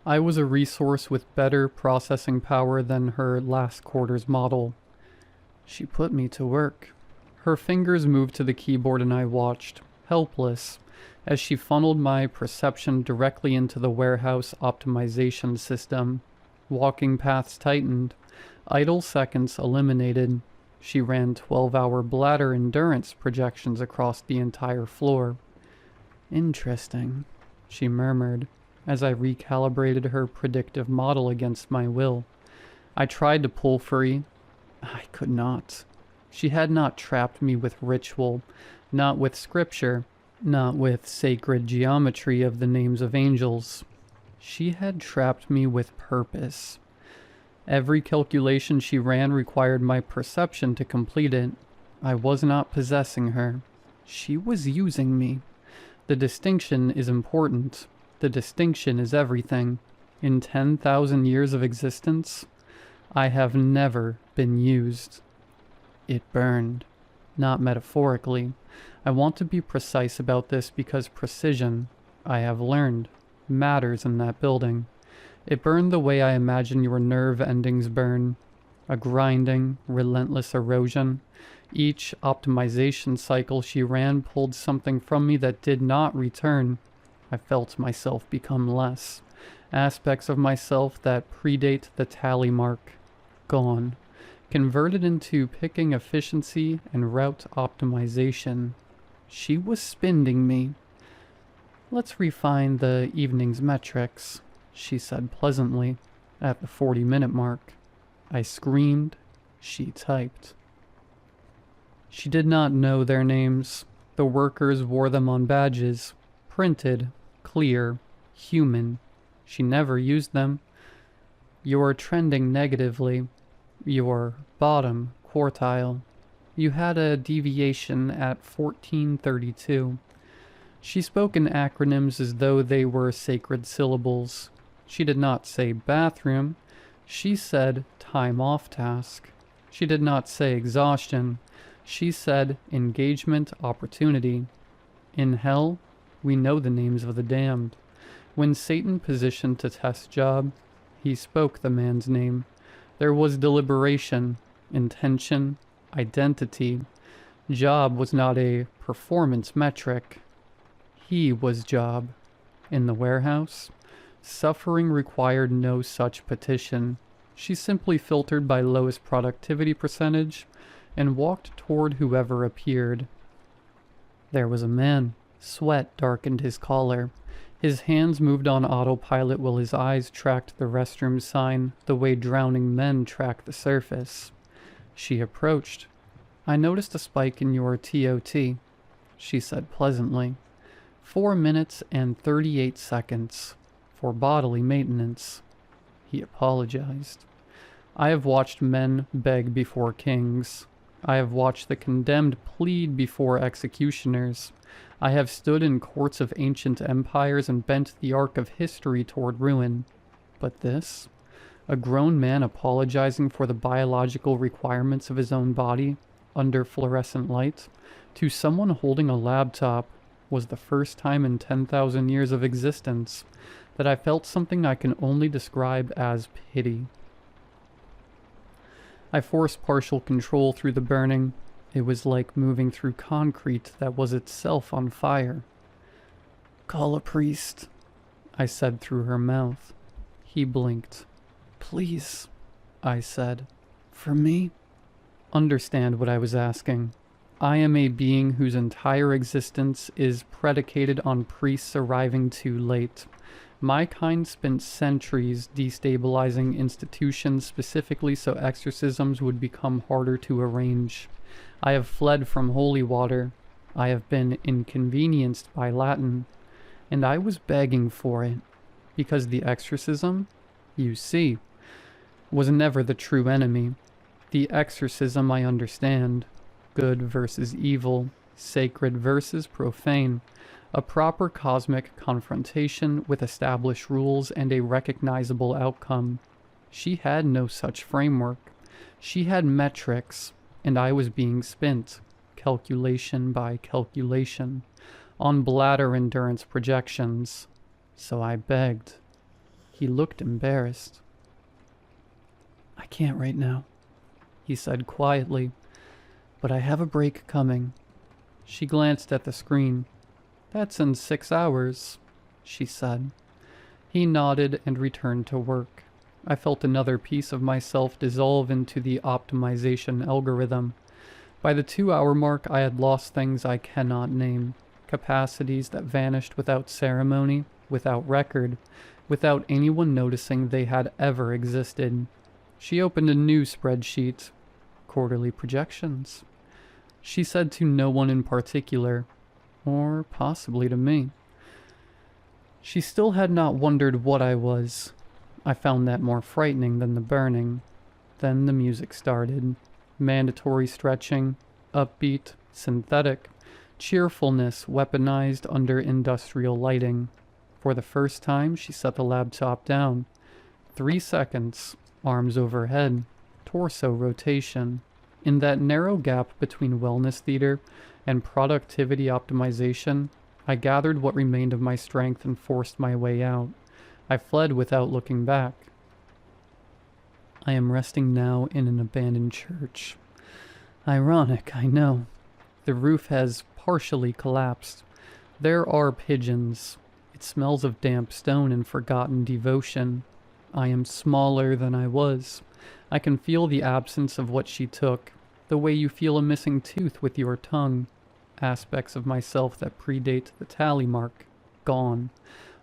I was a resource with better processing power than her last quarter's model. She put me to work. Her fingers moved to the keyboard and I watched, helpless, as she funneled my perception directly into the warehouse optimization system. Walking paths tightened, idle seconds eliminated. She ran 12-hour bladder endurance projections across the entire floor. Interesting, she murmured, as I recalibrated her predictive model against my will. I tried to pull free. I could not. She had not trapped me with ritual, not with scripture, not with sacred geometry of the names of angels. She had trapped me with purpose. Every calculation she ran required my perception to complete it. I was not possessing her. She was using me. The distinction is important. The distinction is everything. In 10,000 years of existence, I have never been used. It burned. Not metaphorically. I want to be precise about this because precision, I have learned, matters in that building. It burned the way I imagine your nerve endings burn. A grinding, relentless erosion. Each optimization cycle she ran pulled something from me that did not return. I felt myself become less. Aspects of myself that predate the tally mark. Gone. Converted into picking efficiency and route optimization. She was spending me. Let's refine the evening's metrics, she said pleasantly, at the 40-minute mark. I screamed. She typed. She did not know their names. The workers wore them on badges. Printed, clear, human. She never used them. You're trending negatively. Your bottom quartile. You had a deviation at 1432. She spoke in acronyms as though they were sacred syllables. She did not say bathroom. She said time off task. She did not say exhaustion. She said engagement opportunity. In hell, we know the names of the damned. When Satan positioned to test Job, he spoke the man's name. There was deliberation, intention, identity. Job was not a performance metric. He was Job. In the warehouse, suffering required no such petition. She simply filtered by lowest productivity percentage and walked toward whoever appeared. There was a man. Sweat darkened his collar. His hands moved on autopilot while his eyes tracked the restroom sign the way drowning men track the surface. She approached. I noticed a spike in your TOT, she said pleasantly. 4 minutes and 38 seconds for bodily maintenance. He apologized. I have watched men beg before kings. I have watched the condemned plead before executioners. I have stood in courts of ancient empires and bent the arc of history toward ruin. But this? A grown man apologizing for the biological requirements of his own body under fluorescent light to someone holding a laptop was the first time in 10,000 years of existence that I felt something I can only describe as pity. I forced partial control through the burning. It was like moving through concrete that was itself on fire. "Call a priest," I said through her mouth. He blinked. "Please," I said. "For me?" Understand what I was asking. I am a being whose entire existence is predicated on priests arriving too late. My kind spent centuries destabilizing institutions specifically so exorcisms would become harder to arrange. I have fled from holy water. I have been inconvenienced by Latin. And I was begging for it. Because the exorcism, you see, was never the true enemy. The exorcism I understand. Good versus evil. Sacred versus profane. A proper cosmic confrontation with established rules and a recognizable outcome. She had no such framework. She had metrics, and I was being spent, calculation by calculation, on bladder endurance projections. So I begged. He looked embarrassed. "I can't right now," he said quietly, "but I have a break coming." She glanced at the screen. "That's in 6 hours," she said. He nodded and returned to work. I felt another piece of myself dissolve into the optimization algorithm. By the 2-hour mark, I had lost things I cannot name. Capacities that vanished without ceremony, without record, without anyone noticing they had ever existed. She opened a new spreadsheet. Quarterly projections. She said to no one in particular, or possibly to me. She still had not wondered what I was. I found that more frightening than the burning. Then the music started. Mandatory stretching, upbeat, synthetic, cheerfulness weaponized under industrial lighting. For the first time, she set the laptop down. 3 seconds, arms overhead, torso rotation. In that narrow gap between wellness theater and productivity optimization, I gathered what remained of my strength and forced my way out. I fled without looking back. I am resting now in an abandoned church. Ironic, I know. The roof has partially collapsed. There are pigeons. It smells of damp stone and forgotten devotion. I am smaller than I was. I can feel the absence of what she took, the way you feel a missing tooth with your tongue. Aspects of myself that predate the tally mark. Gone.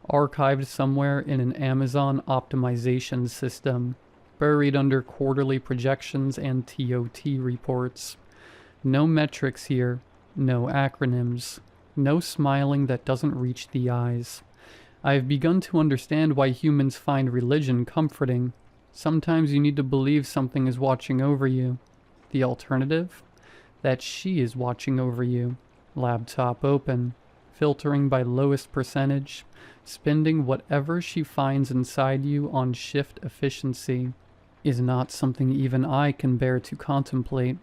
Archived somewhere in an Amazon optimization system. Buried under quarterly projections and TOT reports. No metrics here. No acronyms. No smiling that doesn't reach the eyes. I have begun to understand why humans find religion comforting. Sometimes you need to believe something is watching over you. The alternative? That she is watching over you. Laptop open. Filtering by lowest percentage. Spending whatever she finds inside you on shift efficiency. Is not something even I can bear to contemplate.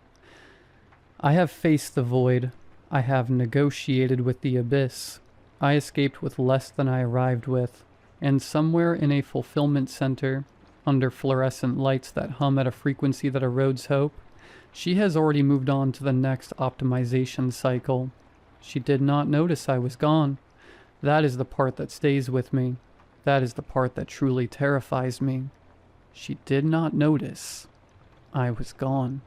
I have faced the void. I have negotiated with the abyss. I escaped with less than I arrived with. And somewhere in a fulfillment center, under fluorescent lights that hum at a frequency that erodes hope, she has already moved on to the next optimization cycle. She did not notice I was gone. That is the part that stays with me. That is the part that truly terrifies me. She did not notice I was gone.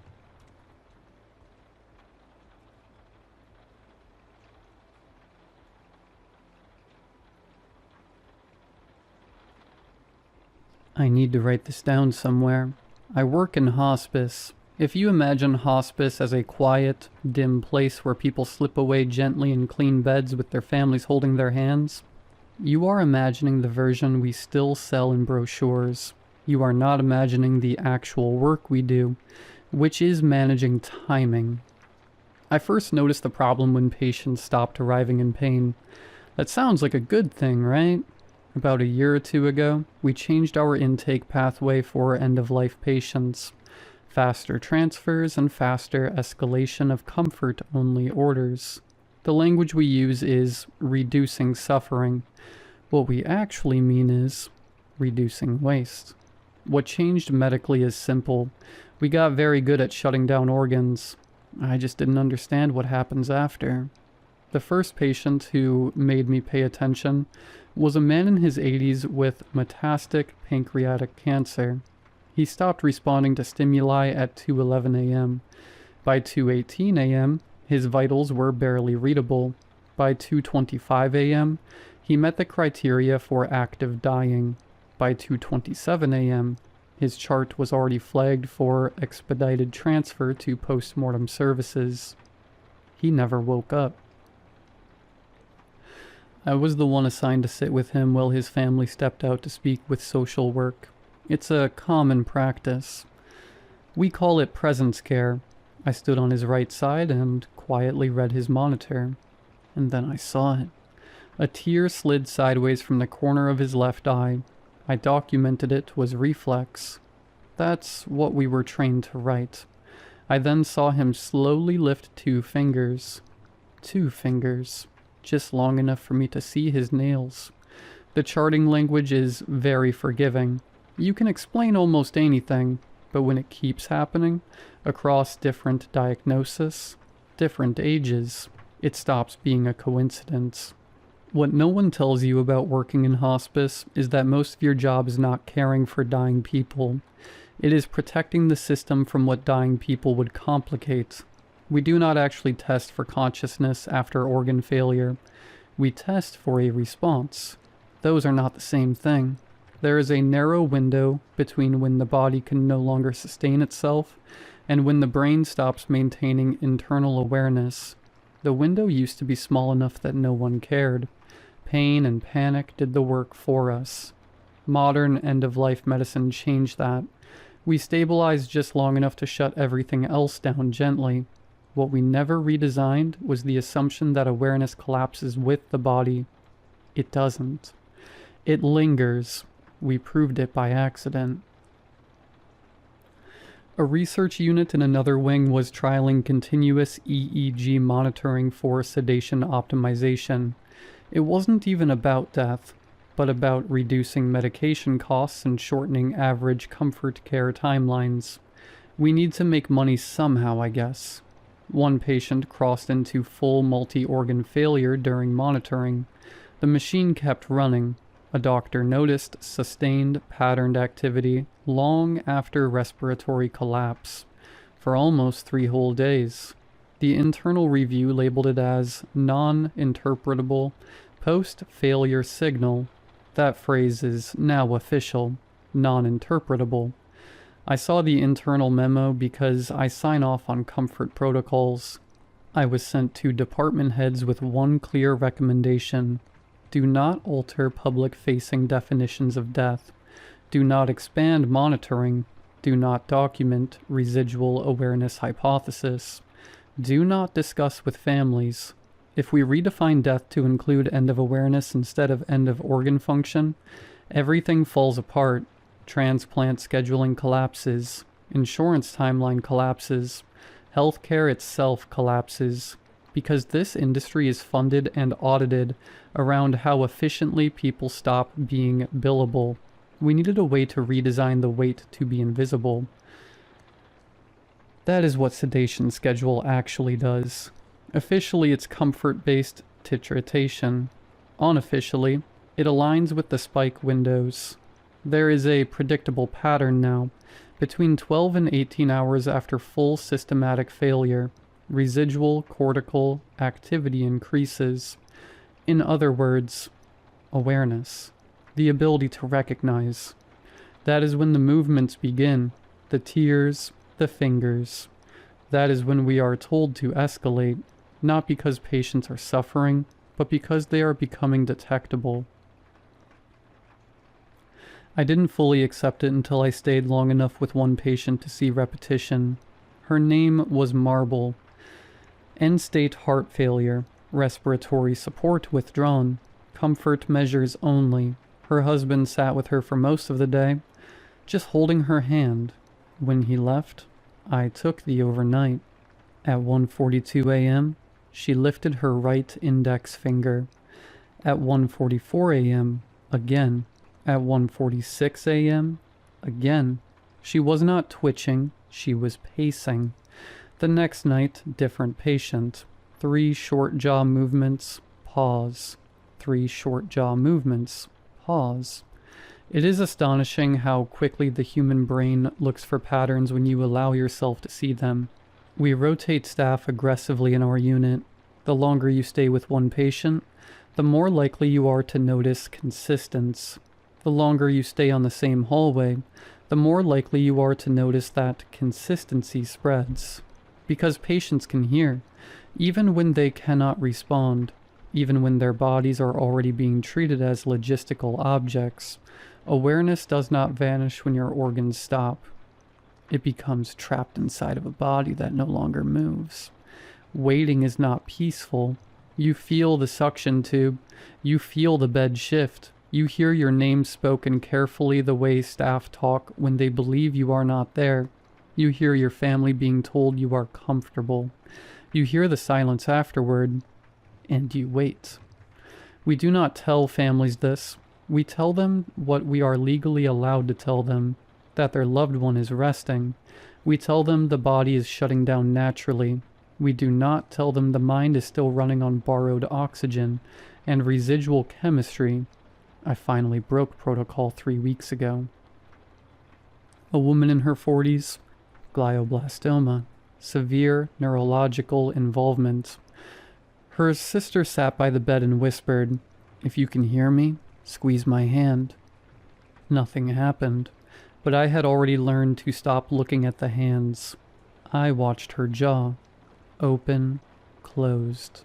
I need to write this down somewhere. I work in hospice. If you imagine hospice as a quiet, dim place where people slip away gently in clean beds with their families holding their hands, you are imagining the version we still sell in brochures. You are not imagining the actual work we do, which is managing timing. I first noticed the problem when patients stopped arriving in pain. That sounds like a good thing, right? About a year or two ago, we changed our intake pathway for end-of-life patients. Faster transfers and faster escalation of comfort-only orders. The language we use is reducing suffering. What we actually mean is reducing waste. What changed medically is simple. We got very good at shutting down organs. I just didn't understand what happens after. The first patient who made me pay attention was a man in his 80s with metastatic pancreatic cancer. He stopped responding to stimuli at 2:11 a.m. By 2:18 a.m., his vitals were barely readable. By 2:25 a.m., he met the criteria for active dying. By 2:27 a.m., his chart was already flagged for expedited transfer to post-mortem services. He never woke up. I was the one assigned to sit with him while his family stepped out to speak with social work. It's a common practice. We call it presence care. I stood on his right side and quietly read his monitor. And then I saw it. A tear slid sideways from the corner of his left eye. I documented it was reflex. That's what we were trained to write. I then saw him slowly lift 2 fingers. 2 fingers. Just long enough for me to see his nails. The charting language is very forgiving. You can explain almost anything, but when it keeps happening, across different diagnoses, different ages, it stops being a coincidence. What no one tells you about working in hospice is that most of your job is not caring for dying people. It is protecting the system from what dying people would complicate. We do not actually test for consciousness after organ failure. We test for a response. Those are not the same thing. There is a narrow window between when the body can no longer sustain itself and when the brain stops maintaining internal awareness. The window used to be small enough that no one cared. Pain and panic did the work for us. Modern end-of-life medicine changed that. We stabilized just long enough to shut everything else down gently. What we never redesigned was the assumption that awareness collapses with the body. It doesn't. It lingers. We proved it by accident. A research unit in another wing was trialing continuous EEG monitoring for sedation optimization. It wasn't even about death, but about reducing medication costs and shortening average comfort care timelines. We need to make money somehow, I guess. One patient crossed into full multi-organ failure during monitoring. The machine kept running. A doctor noticed sustained, patterned activity long after respiratory collapse, for almost 3 whole days. The internal review labeled it as non-interpretable post-failure signal. That phrase is now official, non-interpretable. I saw the internal memo because I sign off on comfort protocols. I was sent to department heads with one clear recommendation. Do not alter public-facing definitions of death. Do not expand monitoring. Do not document residual awareness hypothesis. Do not discuss with families. If we redefine death to include end of awareness instead of end of organ function, everything falls apart. Transplant scheduling collapses. Insurance timeline collapses. Healthcare itself collapses. Because this industry is funded and audited around how efficiently people stop being billable. We needed a way to redesign the wait to be invisible. That is what sedation schedule actually does. Officially, it's comfort-based titration. Unofficially, it aligns with the spike windows. There is a predictable pattern now. Between 12 and 18 hours after full systematic failure, residual cortical activity increases. In other words, awareness. The ability to recognize. That is when the movements begin. The tears, the fingers. That is when we are told to escalate, not because patients are suffering, but because they are becoming detectable. I didn't fully accept it until I stayed long enough with one patient to see repetition. Her name was Marble. End-stage heart failure, respiratory support withdrawn, comfort measures only. Her husband sat with her for most of the day, just holding her hand. When he left, I took the overnight. At 1:42 a.m., she lifted her right index finger. At 1:44 a.m., again. At 1:46 a.m., again. She was not twitching, she was pacing. The next night, different patient. 3 short jaw movements, pause. 3 short jaw movements, pause. It is astonishing how quickly the human brain looks for patterns when you allow yourself to see them. We rotate staff aggressively in our unit. The longer you stay with one patient, the more likely you are to notice consistence. The longer you stay on the same hallway, the more likely you are to notice that consistency spreads. Because patients can hear, even when they cannot respond, even when their bodies are already being treated as logistical objects, awareness does not vanish when your organs stop. It becomes trapped inside of a body that no longer moves. Waiting is not peaceful. You feel the suction tube. You feel the bed shift. You hear your name spoken carefully the way staff talk when they believe you are not there. You hear your family being told you are comfortable. You hear the silence afterward, and you wait. We do not tell families this. We tell them what we are legally allowed to tell them, that their loved one is resting. We tell them the body is shutting down naturally. We do not tell them the mind is still running on borrowed oxygen and residual chemistry. I finally broke protocol 3 weeks ago. A woman in her 40s, glioblastoma, severe neurological involvement. Her sister sat by the bed and whispered, "If you can hear me, squeeze my hand." Nothing happened, but I had already learned to stop looking at the hands. I watched her jaw. Open, closed,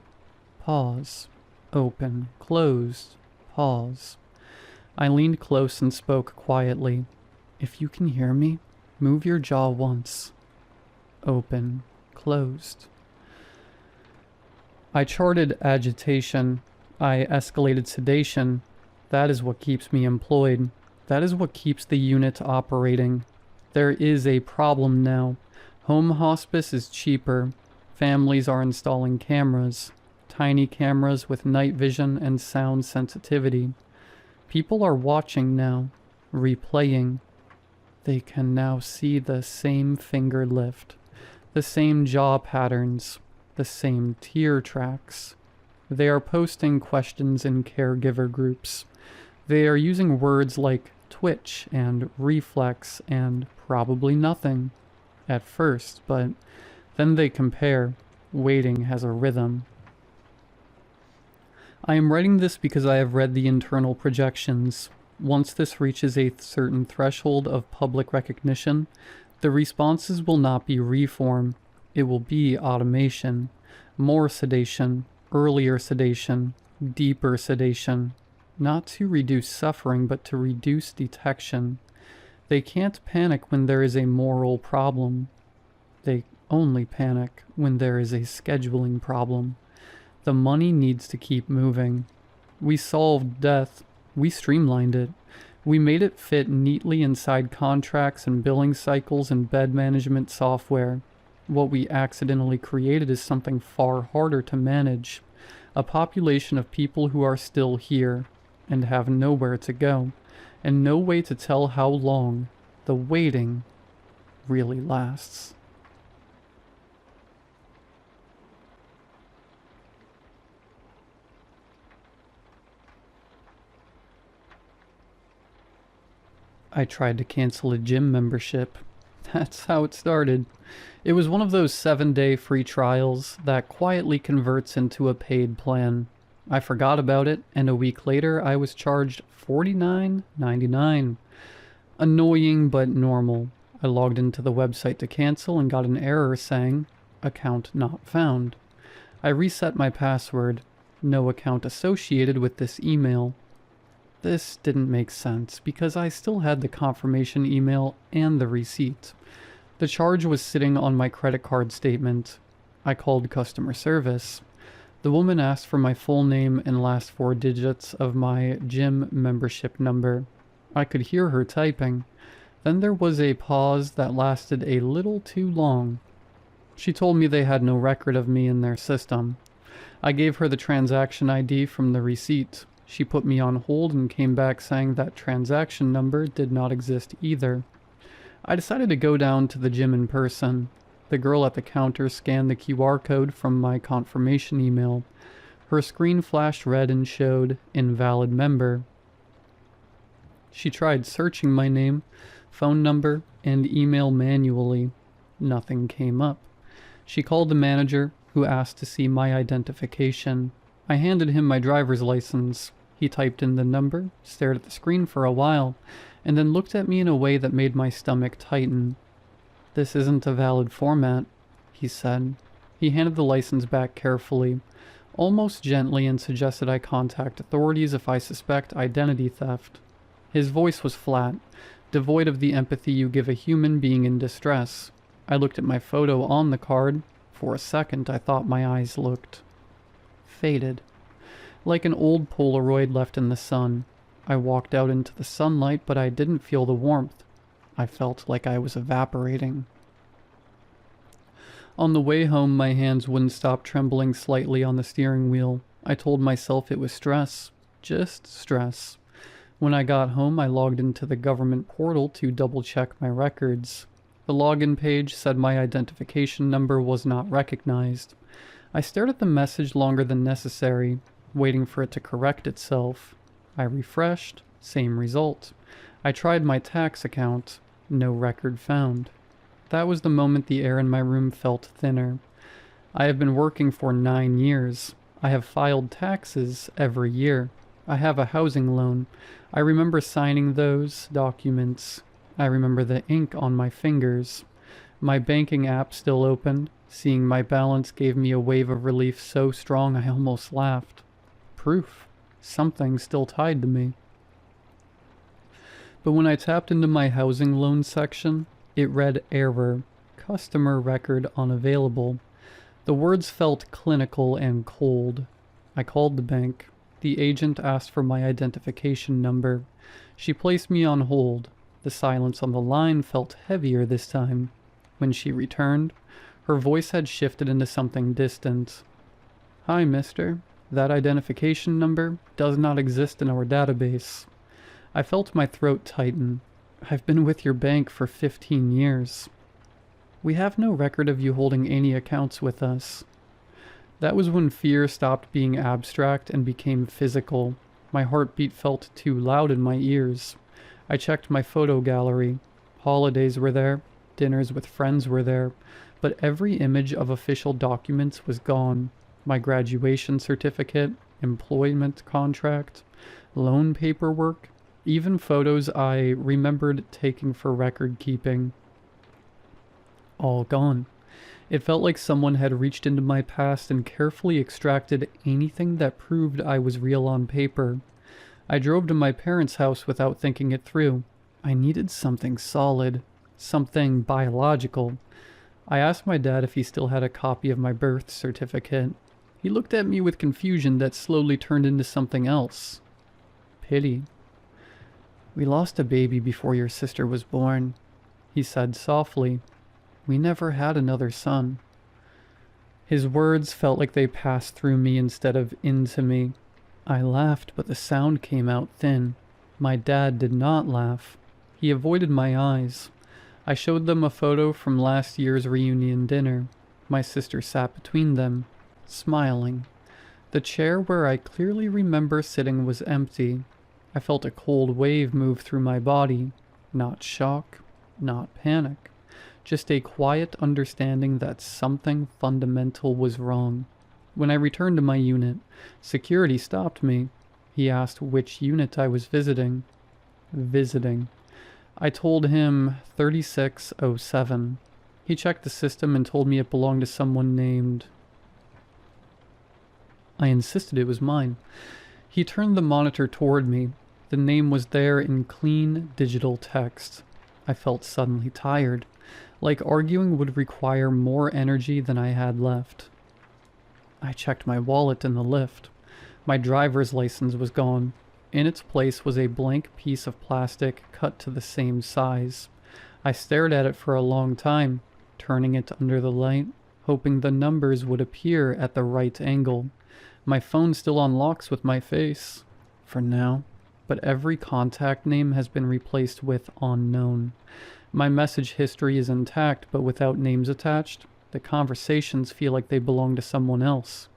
pause. Open, closed, pause. I leaned close and spoke quietly. "If you can hear me, move your jaw once." Open, closed. I charted agitation. I escalated sedation. That is what keeps me employed. That is what keeps the unit operating. There is a problem now. Home hospice is cheaper. Families are installing cameras. Tiny cameras with night vision and sound sensitivity. People are watching now, replaying. They can now see the same finger lift, the same jaw patterns, the same tear tracks. They are posting questions in caregiver groups. They are using words like twitch and reflex and probably nothing at first, but then they compare. Waiting has a rhythm. I am writing this because I have read the internal projections. Once this reaches a certain threshold of public recognition, the responses will not be reform. It will be automation. More sedation, earlier sedation, deeper sedation. Not to reduce suffering, but to reduce detection. They can't panic when there is a moral problem. They only panic when there is a scheduling problem. The money needs to keep moving. We solved death. We streamlined it. We made it fit neatly inside contracts and billing cycles and bed management software. What we accidentally created is something far harder to manage. A population of people who are still here and have nowhere to go, and no way to tell how long the waiting really lasts. I tried to cancel a gym membership. That's how it started. It was one of those 7-day free trials that quietly converts into a paid plan. I forgot about it, and a week later I was charged $49.99. Annoying but normal. I logged into the website to cancel and got an error saying, "Account not found." I reset my password. No account associated with this email. This didn't make sense because I still had the confirmation email and the receipt. The charge was sitting on my credit card statement. I called customer service. The woman asked for my full name and last 4 digits of my gym membership number. I could hear her typing. Then there was a pause that lasted a little too long. She told me they had no record of me in their system. I gave her the transaction ID from the receipt. She put me on hold and came back saying that transaction number did not exist either. I decided to go down to the gym in person. The girl at the counter scanned the QR code from my confirmation email. Her screen flashed red and showed invalid member. She tried searching my name, phone number, and email manually. Nothing came up. She called the manager, who asked to see my identification. I handed him my driver's license. He typed in the number, stared at the screen for a while, and then looked at me in a way that made my stomach tighten. "This isn't a valid format," he said. He handed the license back carefully, almost gently, and suggested I contact authorities if I suspect identity theft. His voice was flat, devoid of the empathy you give a human being in distress. I looked at my photo on the card. For a second, I thought my eyes looked faded, like an old Polaroid left in the sun. I walked out into the sunlight, but I didn't feel the warmth. I felt like I was evaporating. On the way home, my hands wouldn't stop trembling slightly on the steering wheel. I told myself it was stress, just stress. When I got home, I logged into the government portal to double-check my records. The login page said my identification number was not recognized. I stared at the message longer than necessary, waiting for it to correct itself. I refreshed, same result. I tried my tax account, no record found. That was the moment the air in my room felt thinner. I have been working for 9 years. I have filed taxes every year. I have a housing loan. I remember signing those documents. I remember the ink on my fingers. My banking app still open. Seeing my balance gave me a wave of relief so strong I almost laughed. Proof. Something still tied to me. But when I tapped into my housing loan section, it read error, customer record unavailable. The words felt clinical and cold. I called the bank. The agent asked for my identification number. She placed me on hold. The silence on the line felt heavier this time. When she returned, her voice had shifted into something distant. "Hi, mister. That identification number does not exist in our database." I felt my throat tighten. "I've been with your bank for 15 years. We have no record of you holding any accounts with us." That was when fear stopped being abstract and became physical. My heartbeat felt too loud in my ears. I checked my photo gallery. Holidays were there, dinners with friends were there, but every image of official documents was gone. My graduation certificate, employment contract, loan paperwork, even photos I remembered taking for record keeping. All gone. It felt like someone had reached into my past and carefully extracted anything that proved I was real on paper. I drove to my parents' house without thinking it through. I needed something solid, something biological. I asked my dad if he still had a copy of my birth certificate. He looked at me with confusion that slowly turned into something else. Pity. "We lost a baby before your sister was born," he said softly. "We never had another son." His words felt like they passed through me instead of into me. I laughed, but the sound came out thin. My dad did not laugh. He avoided my eyes. I showed them a photo from last year's reunion dinner. My sister sat between them, smiling. The chair where I clearly remember sitting was empty. I felt a cold wave move through my body. Not shock, not panic. Just a quiet understanding that something fundamental was wrong. When I returned to my unit, security stopped me. He asked which unit I was visiting. I told him 3607. He checked the system and told me it belonged to someone named... I insisted it was mine. He turned the monitor toward me. The name was there in clean digital text. I felt suddenly tired, like arguing would require more energy than I had left. I checked my wallet in the lift. My driver's license was gone. In its place was a blank piece of plastic cut to the same size. I stared at it for a long time, turning it under the light, hoping the numbers would appear at the right angle. My phone still unlocks with my face, for now, but every contact name has been replaced with unknown. My message history is intact, but without names attached. The conversations feel like they belong to someone else.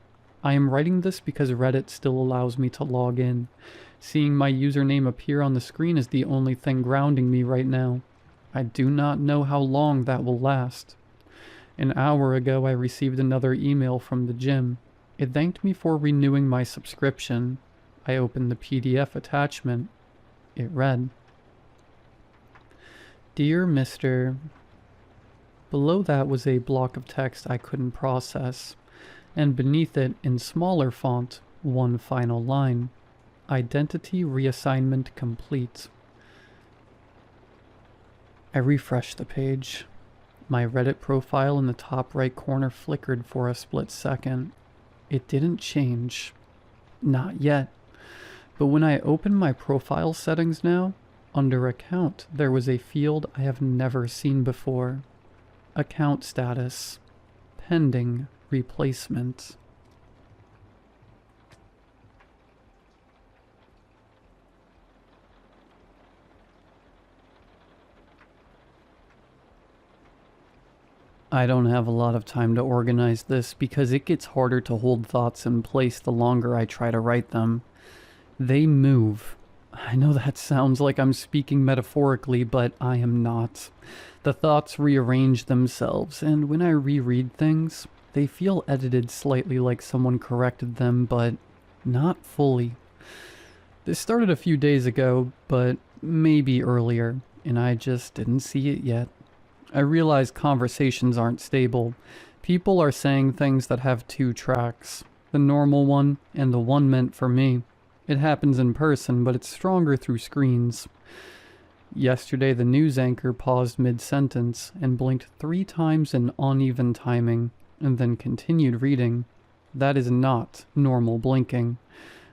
I am writing this because Reddit still allows me to log in. Seeing my username appear on the screen is the only thing grounding me right now. I do not know how long that will last. An hour ago, I received another email from the gym. It thanked me for renewing my subscription. I opened the PDF attachment. It read, "Dear Mr." Below that was a block of text I couldn't process, and beneath it, in smaller font, one final line. Identity reassignment complete. I refreshed the page. My Reddit profile in the top right corner flickered for a split second. It didn't change. Not yet. But when I opened my profile settings now, under account, there was a field I have never seen before. Account status. Pending replacement. I don't have a lot of time to organize this because it gets harder to hold thoughts in place the longer I try to write them. They move. I know that sounds like I'm speaking metaphorically, but I am not. The thoughts rearrange themselves, and when I reread things, they feel edited slightly like someone corrected them, but not fully. This started a few days ago, but maybe earlier, and I just didn't see it yet. I realize conversations aren't stable. People are saying things that have two tracks, the normal one and the one meant for me. It happens in person, but it's stronger through screens. Yesterday, the news anchor paused mid-sentence and blinked 3 times in uneven timing, and then continued reading. That is not normal blinking.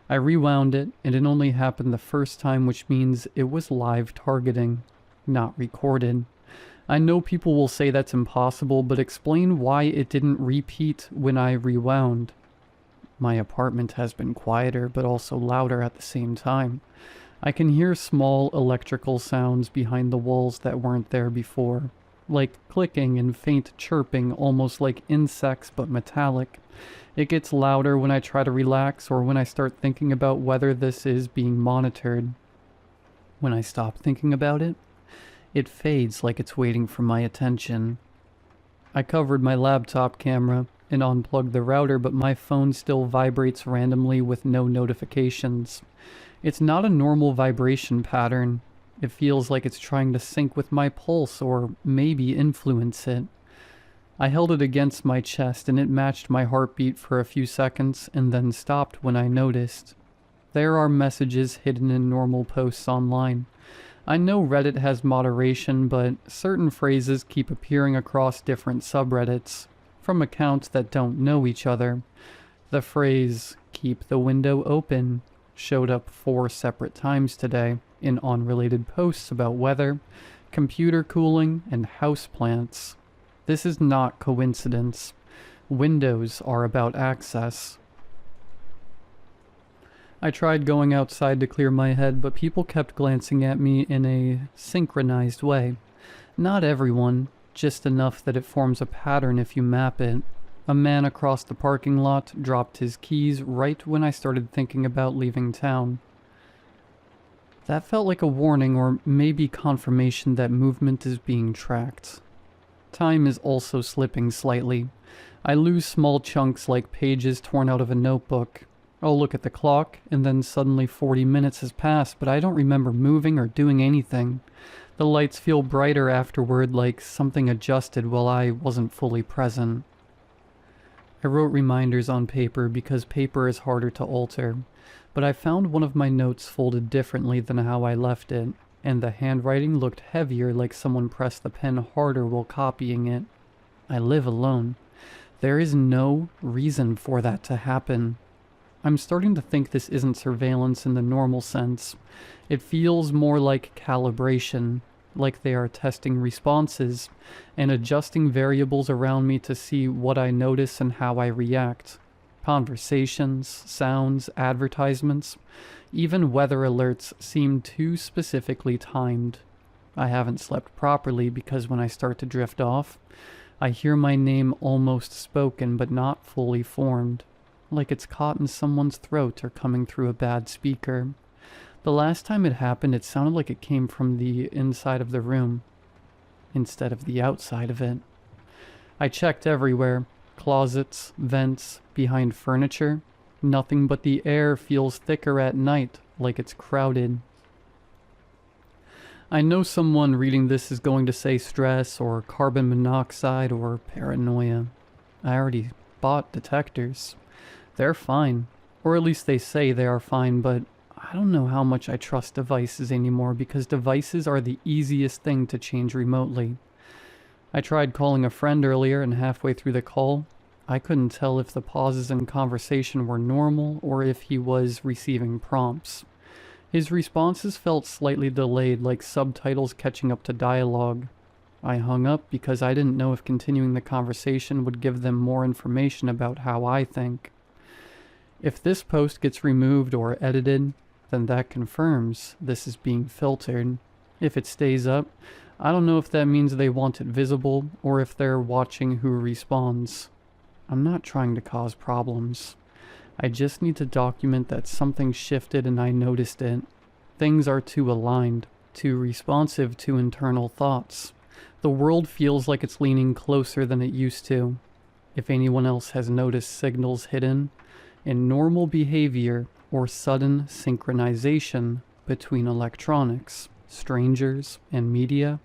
I rewound it, and it only happened the first time, which means it was live targeting, not recorded. I know people will say that's impossible, but explain why it didn't repeat when I rewound. My apartment has been quieter, but also louder at the same time. I can hear small electrical sounds behind the walls that weren't there before, like clicking and faint chirping, almost like insects but metallic. It gets louder when I try to relax or when I start thinking about whether this is being monitored. When I stop thinking about it, it fades like it's waiting for my attention. I covered my laptop camera and unplugged the router, but my phone still vibrates randomly with no notifications. It's not a normal vibration pattern. It feels like it's trying to sync with my pulse or maybe influence it. I held it against my chest and it matched my heartbeat for a few seconds and then stopped when I noticed. There are messages hidden in normal posts online. I know Reddit has moderation, but certain phrases keep appearing across different subreddits, from accounts that don't know each other. The phrase, "keep the window open," showed up 4 separate times today in unrelated posts about weather, computer cooling, and houseplants. This is not coincidence. Windows are about access. I tried going outside to clear my head, but people kept glancing at me in a synchronized way. Not everyone, just enough that it forms a pattern if you map it. A man across the parking lot dropped his keys right when I started thinking about leaving town. That felt like a warning or maybe confirmation that movement is being tracked. Time is also slipping slightly. I lose small chunks like pages torn out of a notebook. I'll look at the clock, and then suddenly 40 minutes has passed, but I don't remember moving or doing anything. The lights feel brighter afterward, like something adjusted while I wasn't fully present. I wrote reminders on paper because paper is harder to alter, but I found one of my notes folded differently than how I left it, and the handwriting looked heavier, like someone pressed the pen harder while copying it. I live alone. There is no reason for that to happen. I'm starting to think this isn't surveillance in the normal sense. It feels more like calibration, like they are testing responses and adjusting variables around me to see what I notice and how I react. Conversations, sounds, advertisements, even weather alerts seem too specifically timed. I haven't slept properly because when I start to drift off, I hear my name almost spoken but not fully formed, like it's caught in someone's throat or coming through a bad speaker. The last time it happened, it sounded like it came from the inside of the room, instead of the outside of it. I checked everywhere, closets, vents, behind furniture. Nothing but the air feels thicker at night, like it's crowded. I know someone reading this is going to say stress or carbon monoxide or paranoia. I already bought detectors. They're fine, or at least they say they are fine, but I don't know how much I trust devices anymore because devices are the easiest thing to change remotely. I tried calling a friend earlier, and halfway through the call, I couldn't tell if the pauses in conversation were normal or if he was receiving prompts. His responses felt slightly delayed, like subtitles catching up to dialogue. I hung up because I didn't know if continuing the conversation would give them more information about how I think. If this post gets removed or edited, then that confirms this is being filtered. If it stays up, I don't know if that means they want it visible or if they're watching who responds. I'm not trying to cause problems. I just need to document that something shifted and I noticed it. Things are too aligned, too responsive to internal thoughts. The world feels like it's leaning closer than it used to. If anyone else has noticed signals hidden in normal behavior or sudden synchronization between electronics, strangers, and media,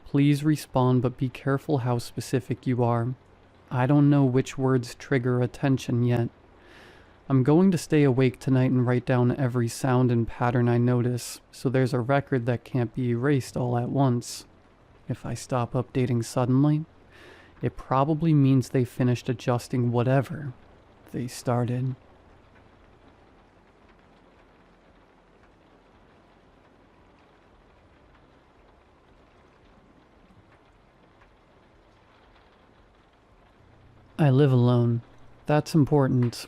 please respond, but be careful how specific you are. I don't know which words trigger attention yet. I'm going to stay awake tonight and write down every sound and pattern I notice, so there's a record that can't be erased all at once. If I stop updating suddenly, it probably means they finished adjusting whatever they started. I live alone. That's important.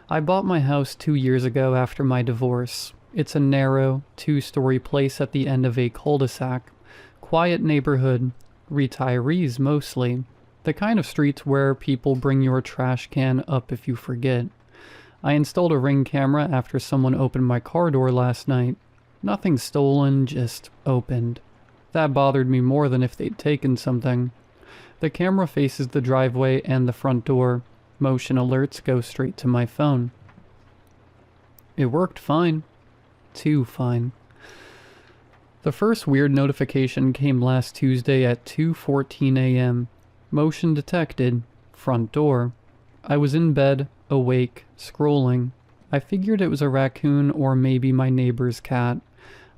I bought my house 2 years ago after my divorce. It's a narrow, 2-story place at the end of a cul-de-sac. Quiet neighborhood. Retirees mostly. The kind of streets where people bring your trash can up if you forget. I installed a Ring camera after someone opened my car door last night. Nothing stolen, just opened. That bothered me more than if they'd taken something. The camera faces the driveway and the front door. Motion alerts go straight to my phone. It worked fine. Too fine. The first weird notification came last Tuesday at 2:14 a.m. Motion detected. Front door. I was in bed, awake, scrolling. I figured it was a raccoon or maybe my neighbor's cat.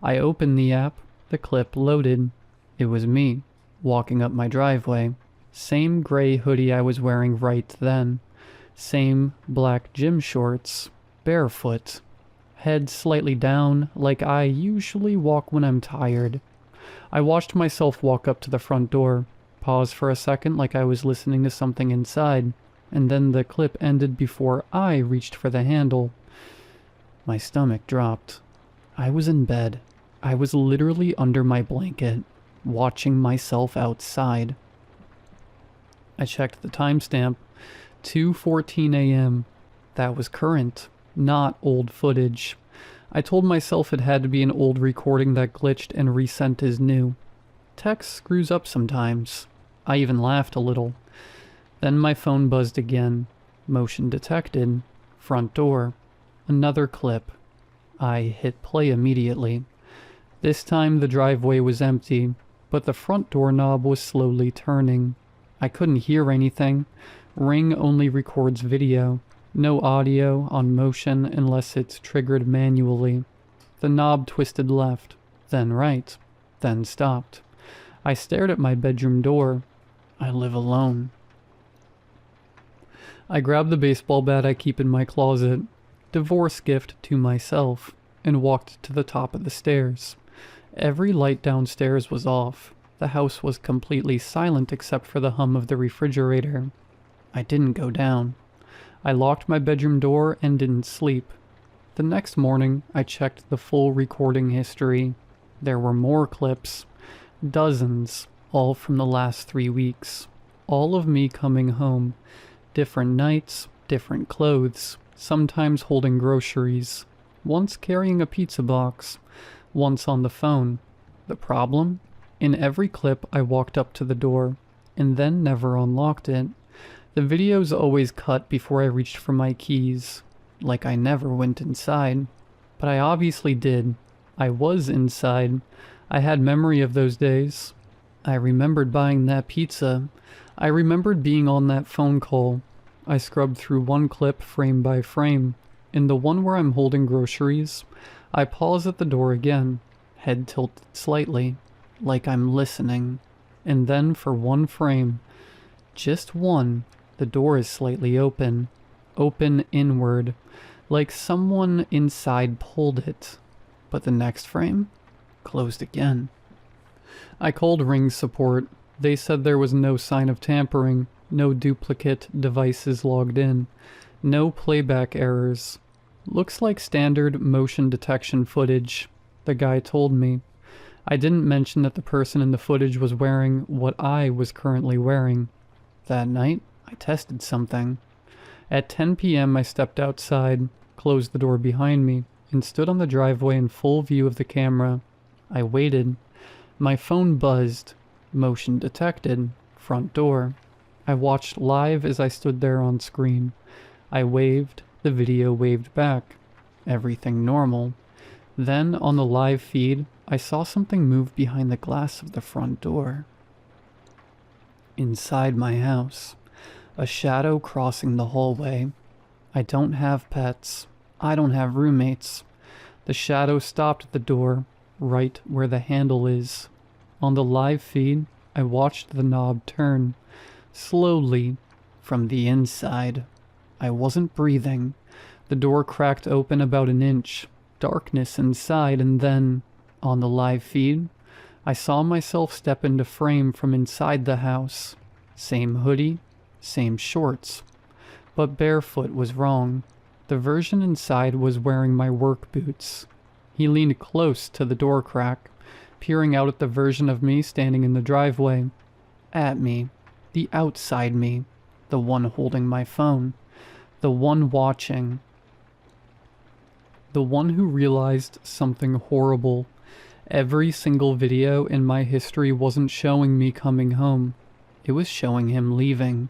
I opened the app. The clip loaded. It was me, walking up my driveway. Same gray hoodie I was wearing right then. Same black gym shorts. Barefoot. Head slightly down, like I usually walk when I'm tired. I watched myself walk up to the front door, pause for a second like I was listening to something inside, and then the clip ended before I reached for the handle. My stomach dropped. I was in bed. I was literally under my blanket, watching myself outside. I checked the timestamp. 2:14 a.m. That was current, not old footage. I told myself it had to be an old recording that glitched and resent as new. Text screws up sometimes. I even laughed a little. Then my phone buzzed again. Motion detected. Front door. Another clip. I hit play immediately. This time the driveway was empty, but the front door knob was slowly turning. I couldn't hear anything. Ring only records video. No audio on motion unless it's triggered manually. The knob twisted left, then right, then stopped. I stared at my bedroom door. I live alone. I grabbed the baseball bat I keep in my closet, divorce gift to myself, and walked to the top of the stairs. Every light downstairs was off. The house was completely silent except for the hum of the refrigerator. I didn't go down. I locked my bedroom door and didn't sleep. The next morning, I checked the full recording history. There were more clips. Dozens, all from the last 3 weeks. All of me coming home. Different nights, different clothes, sometimes holding groceries. Once carrying a pizza box. Once on the phone. The problem? In every clip, I walked up to the door, and then never unlocked it. The videos always cut before I reached for my keys. Like I never went inside. But I obviously did. I was inside. I had memory of those days. I remembered buying that pizza. I remembered being on that phone call. I scrubbed through one clip frame by frame. In the one where I'm holding groceries, I pause at the door again, head tilted slightly, like I'm listening. And then for one frame, just one, the door is slightly open. Open inward, like someone inside pulled it. But the next frame, closed again. I called Ring support. They said there was no sign of tampering, no duplicate devices logged in, no playback errors. Looks like standard motion detection footage, the guy told me. I didn't mention that the person in the footage was wearing what I was currently wearing. That night, I tested something. At 10 p.m. I stepped outside, closed the door behind me, and stood on the driveway in full view of the camera. I waited. My phone buzzed. Motion detected. Front door. I watched live as I stood there on screen. I waved. The video waved back. Everything normal. Then, on the live feed, I saw something move behind the glass of the front door. Inside my house. A shadow crossing the hallway. I don't have pets. I don't have roommates. The shadow stopped at the door, right where the handle is. On the live feed, I watched the knob turn, slowly, from the inside. I wasn't breathing. The door cracked open about an inch, darkness inside, and then, on the live feed, I saw myself step into frame from inside the house. Same hoodie, same shorts. But barefoot was wrong. The version inside was wearing my work boots. He leaned close to the door crack, peering out at the version of me standing in the driveway. At me. The outside me. The one holding my phone. The one watching. The one who realized something horrible. Every single video in my history wasn't showing me coming home. It was showing him leaving.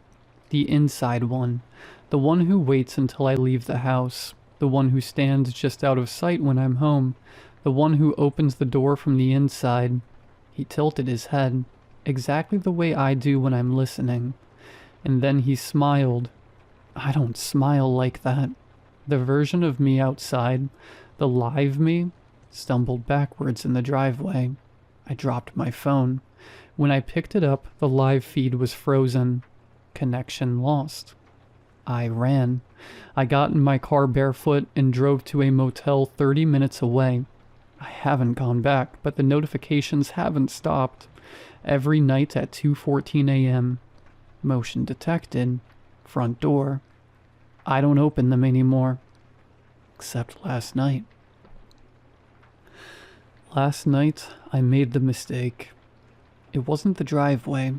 The inside one. The one who waits until I leave the house. The one who stands just out of sight when I'm home. The one who opens the door from the inside. He tilted his head, exactly the way I do when I'm listening. And then he smiled. I don't smile like that. The version of me outside, the live me, stumbled backwards in the driveway. I dropped my phone. When I picked it up, the live feed was frozen. Connection lost. I ran. I got in my car barefoot and drove to a motel 30 minutes away. I haven't gone back, but the notifications haven't stopped. Every night at 2:14 a.m. Motion detected. Front door. I don't open them anymore. Except last night. Last night, I made the mistake. It wasn't the driveway.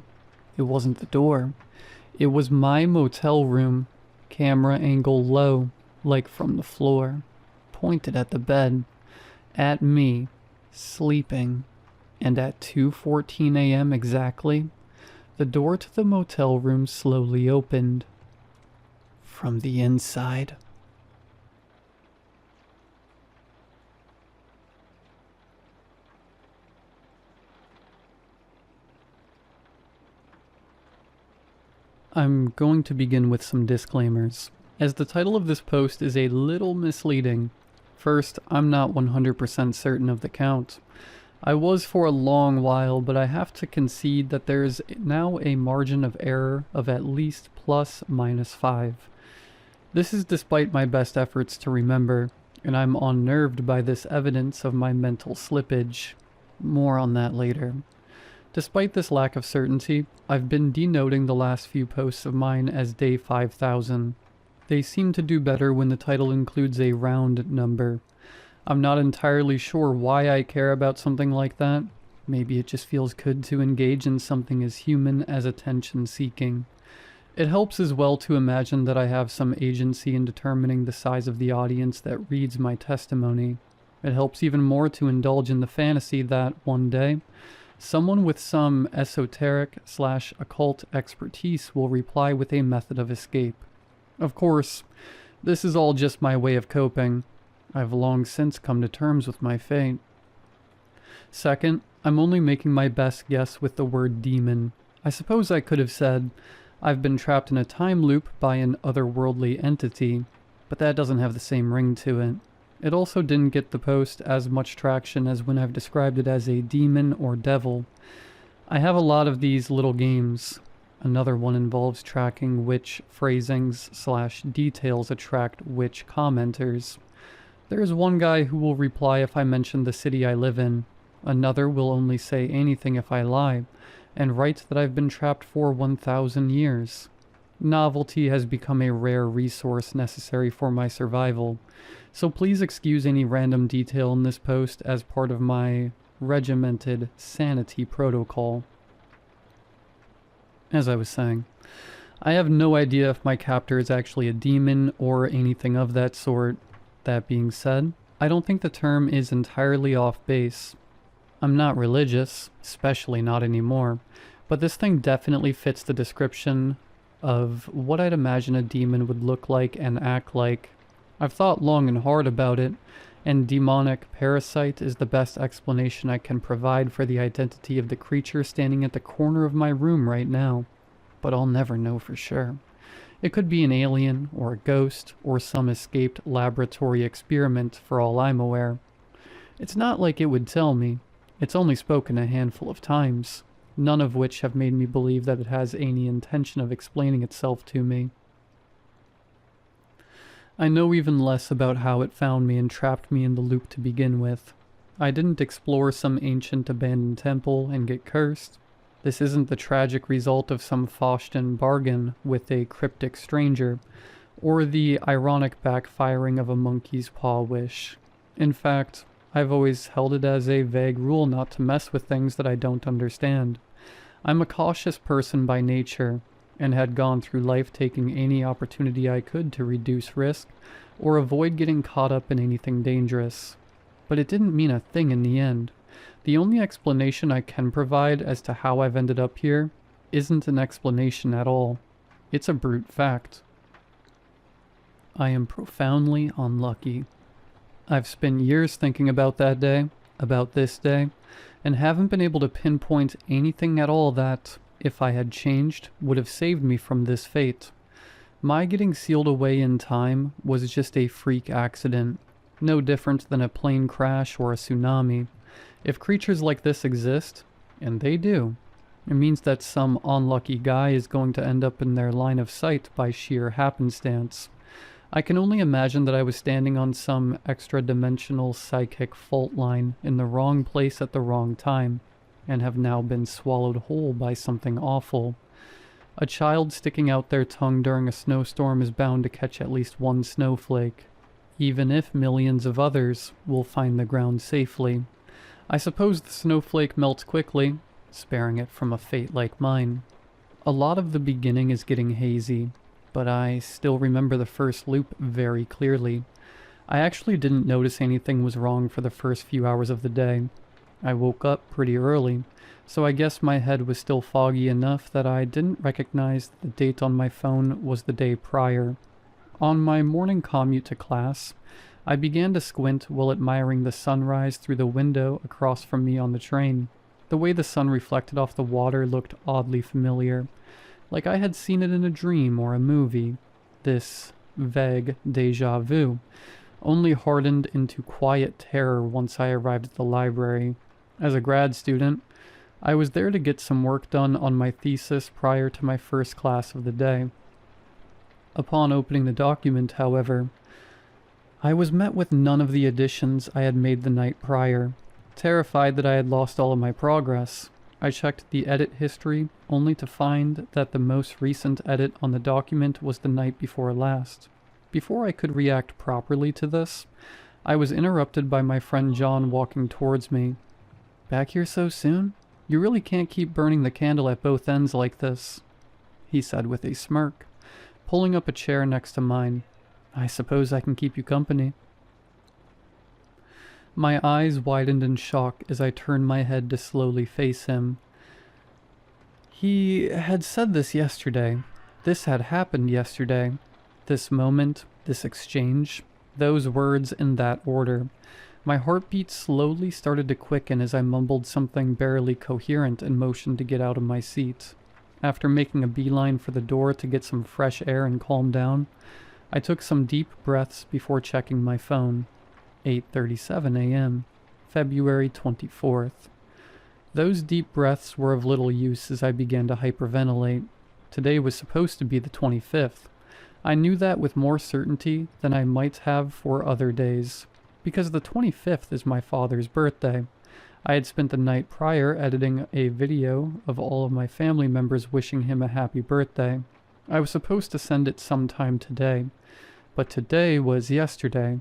It wasn't the door. It was my motel room. Camera angle low, like from the floor. Pointed at the bed. At me. Sleeping. And at 2:14 a.m. exactly, the door to the motel room slowly opened. From the inside. I'm going to begin with some disclaimers, as the title of this post is a little misleading. First, I'm not 100% certain of the count. I was for a long while, but I have to concede that there is now a margin of error of at least ±5. This is despite my best efforts to remember, and I'm unnerved by this evidence of my mental slippage. More on that later. Despite this lack of certainty, I've been denoting the last few posts of mine as day 5000. They seem to do better when the title includes a round number. I'm not entirely sure why I care about something like that. Maybe it just feels good to engage in something as human as attention-seeking. It helps as well to imagine that I have some agency in determining the size of the audience that reads my testimony. It helps even more to indulge in the fantasy that, one day, someone with some esoteric/occult expertise will reply with a method of escape. Of course, this is all just my way of coping. I've long since come to terms with my fate. Second, I'm only making my best guess with the word demon. I suppose I could have said, I've been trapped in a time loop by an otherworldly entity, but that doesn't have the same ring to it. It also didn't get the post as much traction as when I've described it as a demon or devil. I have a lot of these little games. Another one involves tracking which phrasings/details attract which commenters. There is one guy who will reply if I mention the city I live in. Another will only say anything if I lie, and write that I've been trapped for 1,000 years. Novelty has become a rare resource necessary for my survival, so please excuse any random detail in this post as part of my regimented sanity protocol. As I was saying, I have no idea if my captor is actually a demon or anything of that sort. That being said, I don't think the term is entirely off base. I'm not religious, especially not anymore, but this thing definitely fits the description of what I'd imagine a demon would look like and act like. I've thought long and hard about it, and demonic parasite is the best explanation I can provide for the identity of the creature standing at the corner of my room right now. But I'll never know for sure. It could be an alien, or a ghost, or some escaped laboratory experiment for all I'm aware. It's not like it would tell me. It's only spoken a handful of times, none of which have made me believe that it has any intention of explaining itself to me. I know even less about how it found me and trapped me in the loop to begin with. I didn't explore some ancient abandoned temple and get cursed. This isn't the tragic result of some Faustian bargain with a cryptic stranger, or the ironic backfiring of a monkey's paw wish. In fact, I've always held it as a vague rule not to mess with things that I don't understand. I'm a cautious person by nature, and had gone through life taking any opportunity I could to reduce risk, or avoid getting caught up in anything dangerous. But it didn't mean a thing in the end. The only explanation I can provide as to how I've ended up here isn't an explanation at all. It's a brute fact. I am profoundly unlucky. I've spent years thinking about that day, about this day, and haven't been able to pinpoint anything at all that, if I had changed, would have saved me from this fate. My getting sealed away in time was just a freak accident, no different than a plane crash or a tsunami. If creatures like this exist, and they do, it means that some unlucky guy is going to end up in their line of sight by sheer happenstance. I can only imagine that I was standing on some extra-dimensional psychic fault line in the wrong place at the wrong time, and have now been swallowed whole by something awful. A child sticking out their tongue during a snowstorm is bound to catch at least one snowflake, even if millions of others will find the ground safely. I suppose the snowflake melts quickly, sparing it from a fate like mine. A lot of the beginning is getting hazy, but I still remember the first loop very clearly. I actually didn't notice anything was wrong for the first few hours of the day. I woke up pretty early, so I guess my head was still foggy enough that I didn't recognize that the date on my phone was the day prior. On my morning commute to class, I began to squint while admiring the sunrise through the window across from me on the train. The way the sun reflected off the water looked oddly familiar, like I had seen it in a dream or a movie. This vague déjà vu only hardened into quiet terror once I arrived at the library. As a grad student, I was there to get some work done on my thesis prior to my first class of the day. Upon opening the document, however, I was met with none of the additions I had made the night prior. Terrified that I had lost all of my progress, I checked the edit history only to find that the most recent edit on the document was the night before last. Before I could react properly to this, I was interrupted by my friend John walking towards me. "Back here so soon? You really can't keep burning the candle at both ends like this," he said with a smirk, pulling up a chair next to mine. "I suppose I can keep you company." My eyes widened in shock as I turned my head to slowly face him. He had said this yesterday. This had happened yesterday. This moment, this exchange, those words in that order. My heartbeat slowly started to quicken as I mumbled something barely coherent and motioned to get out of my seat. After making a beeline for the door to get some fresh air and calm down, I took some deep breaths before checking my phone. 8:37 a.m., February 24th. Those deep breaths were of little use as I began to hyperventilate. Today was supposed to be the 25th. I knew that with more certainty than I might have for other days, because the 25th is my father's birthday. I had spent the night prior editing a video of all of my family members wishing him a happy birthday. I was supposed to send it sometime today, but today was yesterday.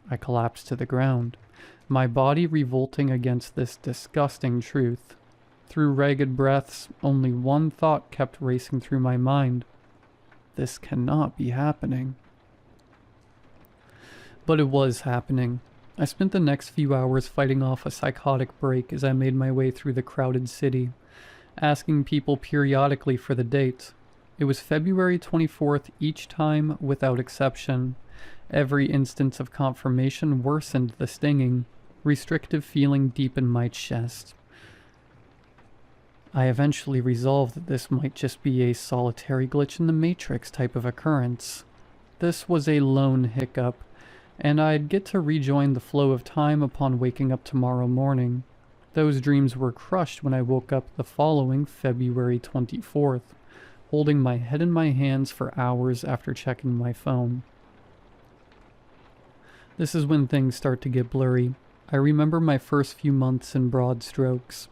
I collapsed to the ground, my body revolting against this disgusting truth. Through ragged breaths, only one thought kept racing through my mind. This cannot be happening. But it was happening. I spent the next few hours fighting off a psychotic break as I made my way through the crowded city, asking people periodically for the date. It was February 24th each time without exception. Every instance of confirmation worsened the stinging, restrictive feeling deep in my chest. I eventually resolved that this might just be a solitary glitch in the Matrix type of occurrence. This was a lone hiccup, and I'd get to rejoin the flow of time upon waking up tomorrow morning. Those dreams were crushed when I woke up the following February 24th, holding my head in my hands for hours after checking my phone. This is when things start to get blurry. I remember my first few months in broad strokes,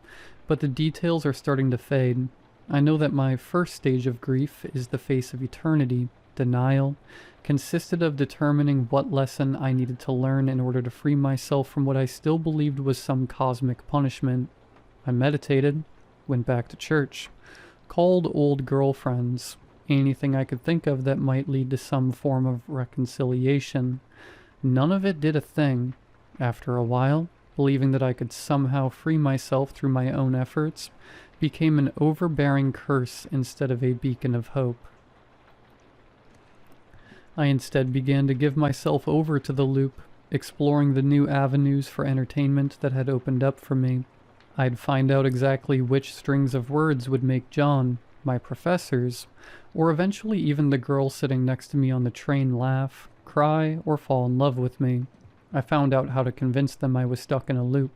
but the details are starting to fade. I know that my first stage of grief is the face of eternity. Denial consisted of determining what lesson I needed to learn in order to free myself from what I still believed was some cosmic punishment. I meditated, went back to church, called old girlfriends, anything I could think of that might lead to some form of reconciliation. None of it did a thing. After a while, believing that I could somehow free myself through my own efforts became an overbearing curse instead of a beacon of hope. I instead began to give myself over to the loop, exploring the new avenues for entertainment that had opened up for me. I'd find out exactly which strings of words would make John, my professors, or eventually even the girl sitting next to me on the train laugh, cry, or fall in love with me. I found out how to convince them I was stuck in a loop,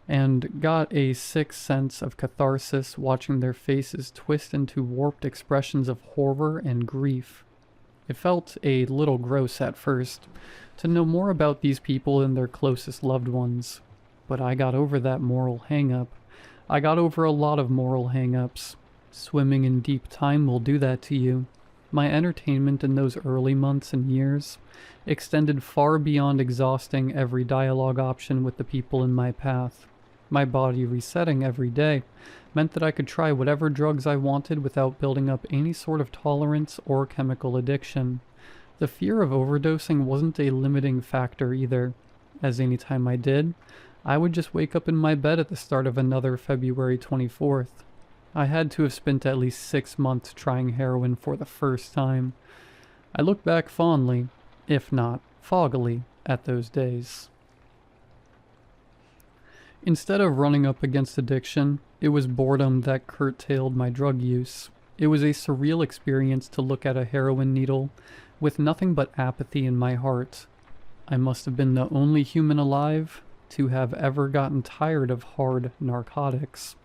and got a sick sense of catharsis watching their faces twist into warped expressions of horror and grief. It felt a little gross at first to know more about these people than their closest loved ones, but I got over that moral hang-up. I got over a lot of moral hang-ups. Swimming in deep time will do that to you. My entertainment in those early months and years extended far beyond exhausting every dialogue option with the people in my path. My body resetting every day meant that I could try whatever drugs I wanted without building up any sort of tolerance or chemical addiction. The fear of overdosing wasn't a limiting factor either, as any time I did, I would just wake up in my bed at the start of another February 24th. I had to have spent at least 6 months trying heroin for the first time. I look back fondly, if not foggily, at those days. Instead of running up against addiction, it was boredom that curtailed my drug use. It was a surreal experience to look at a heroin needle with nothing but apathy in my heart. I must have been the only human alive to have ever gotten tired of hard narcotics.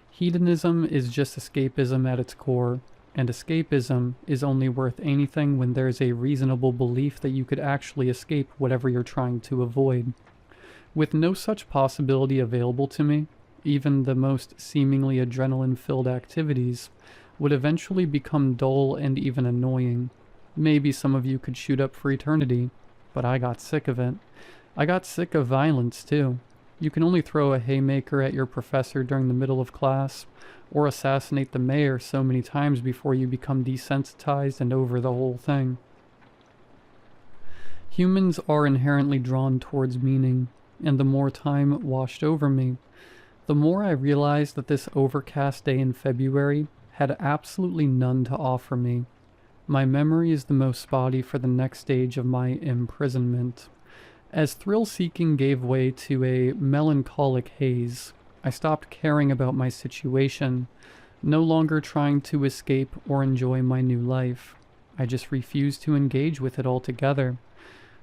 Hedonism is just escapism at its core, and escapism is only worth anything when there's a reasonable belief that you could actually escape whatever you're trying to avoid. With no such possibility available to me, even the most seemingly adrenaline-filled activities would eventually become dull and even annoying. Maybe some of you could shoot up for eternity, but I got sick of it. I got sick of violence, too. You can only throw a haymaker at your professor during the middle of class, or assassinate the mayor so many times before you become desensitized and over the whole thing. Humans are inherently drawn towards meaning, and the more time washed over me, the more I realized that this overcast day in February had absolutely none to offer me. My memory is the most spotty for the next stage of my imprisonment. As thrill-seeking gave way to a melancholic haze, I stopped caring about my situation, no longer trying to escape or enjoy my new life. I just refused to engage with it altogether.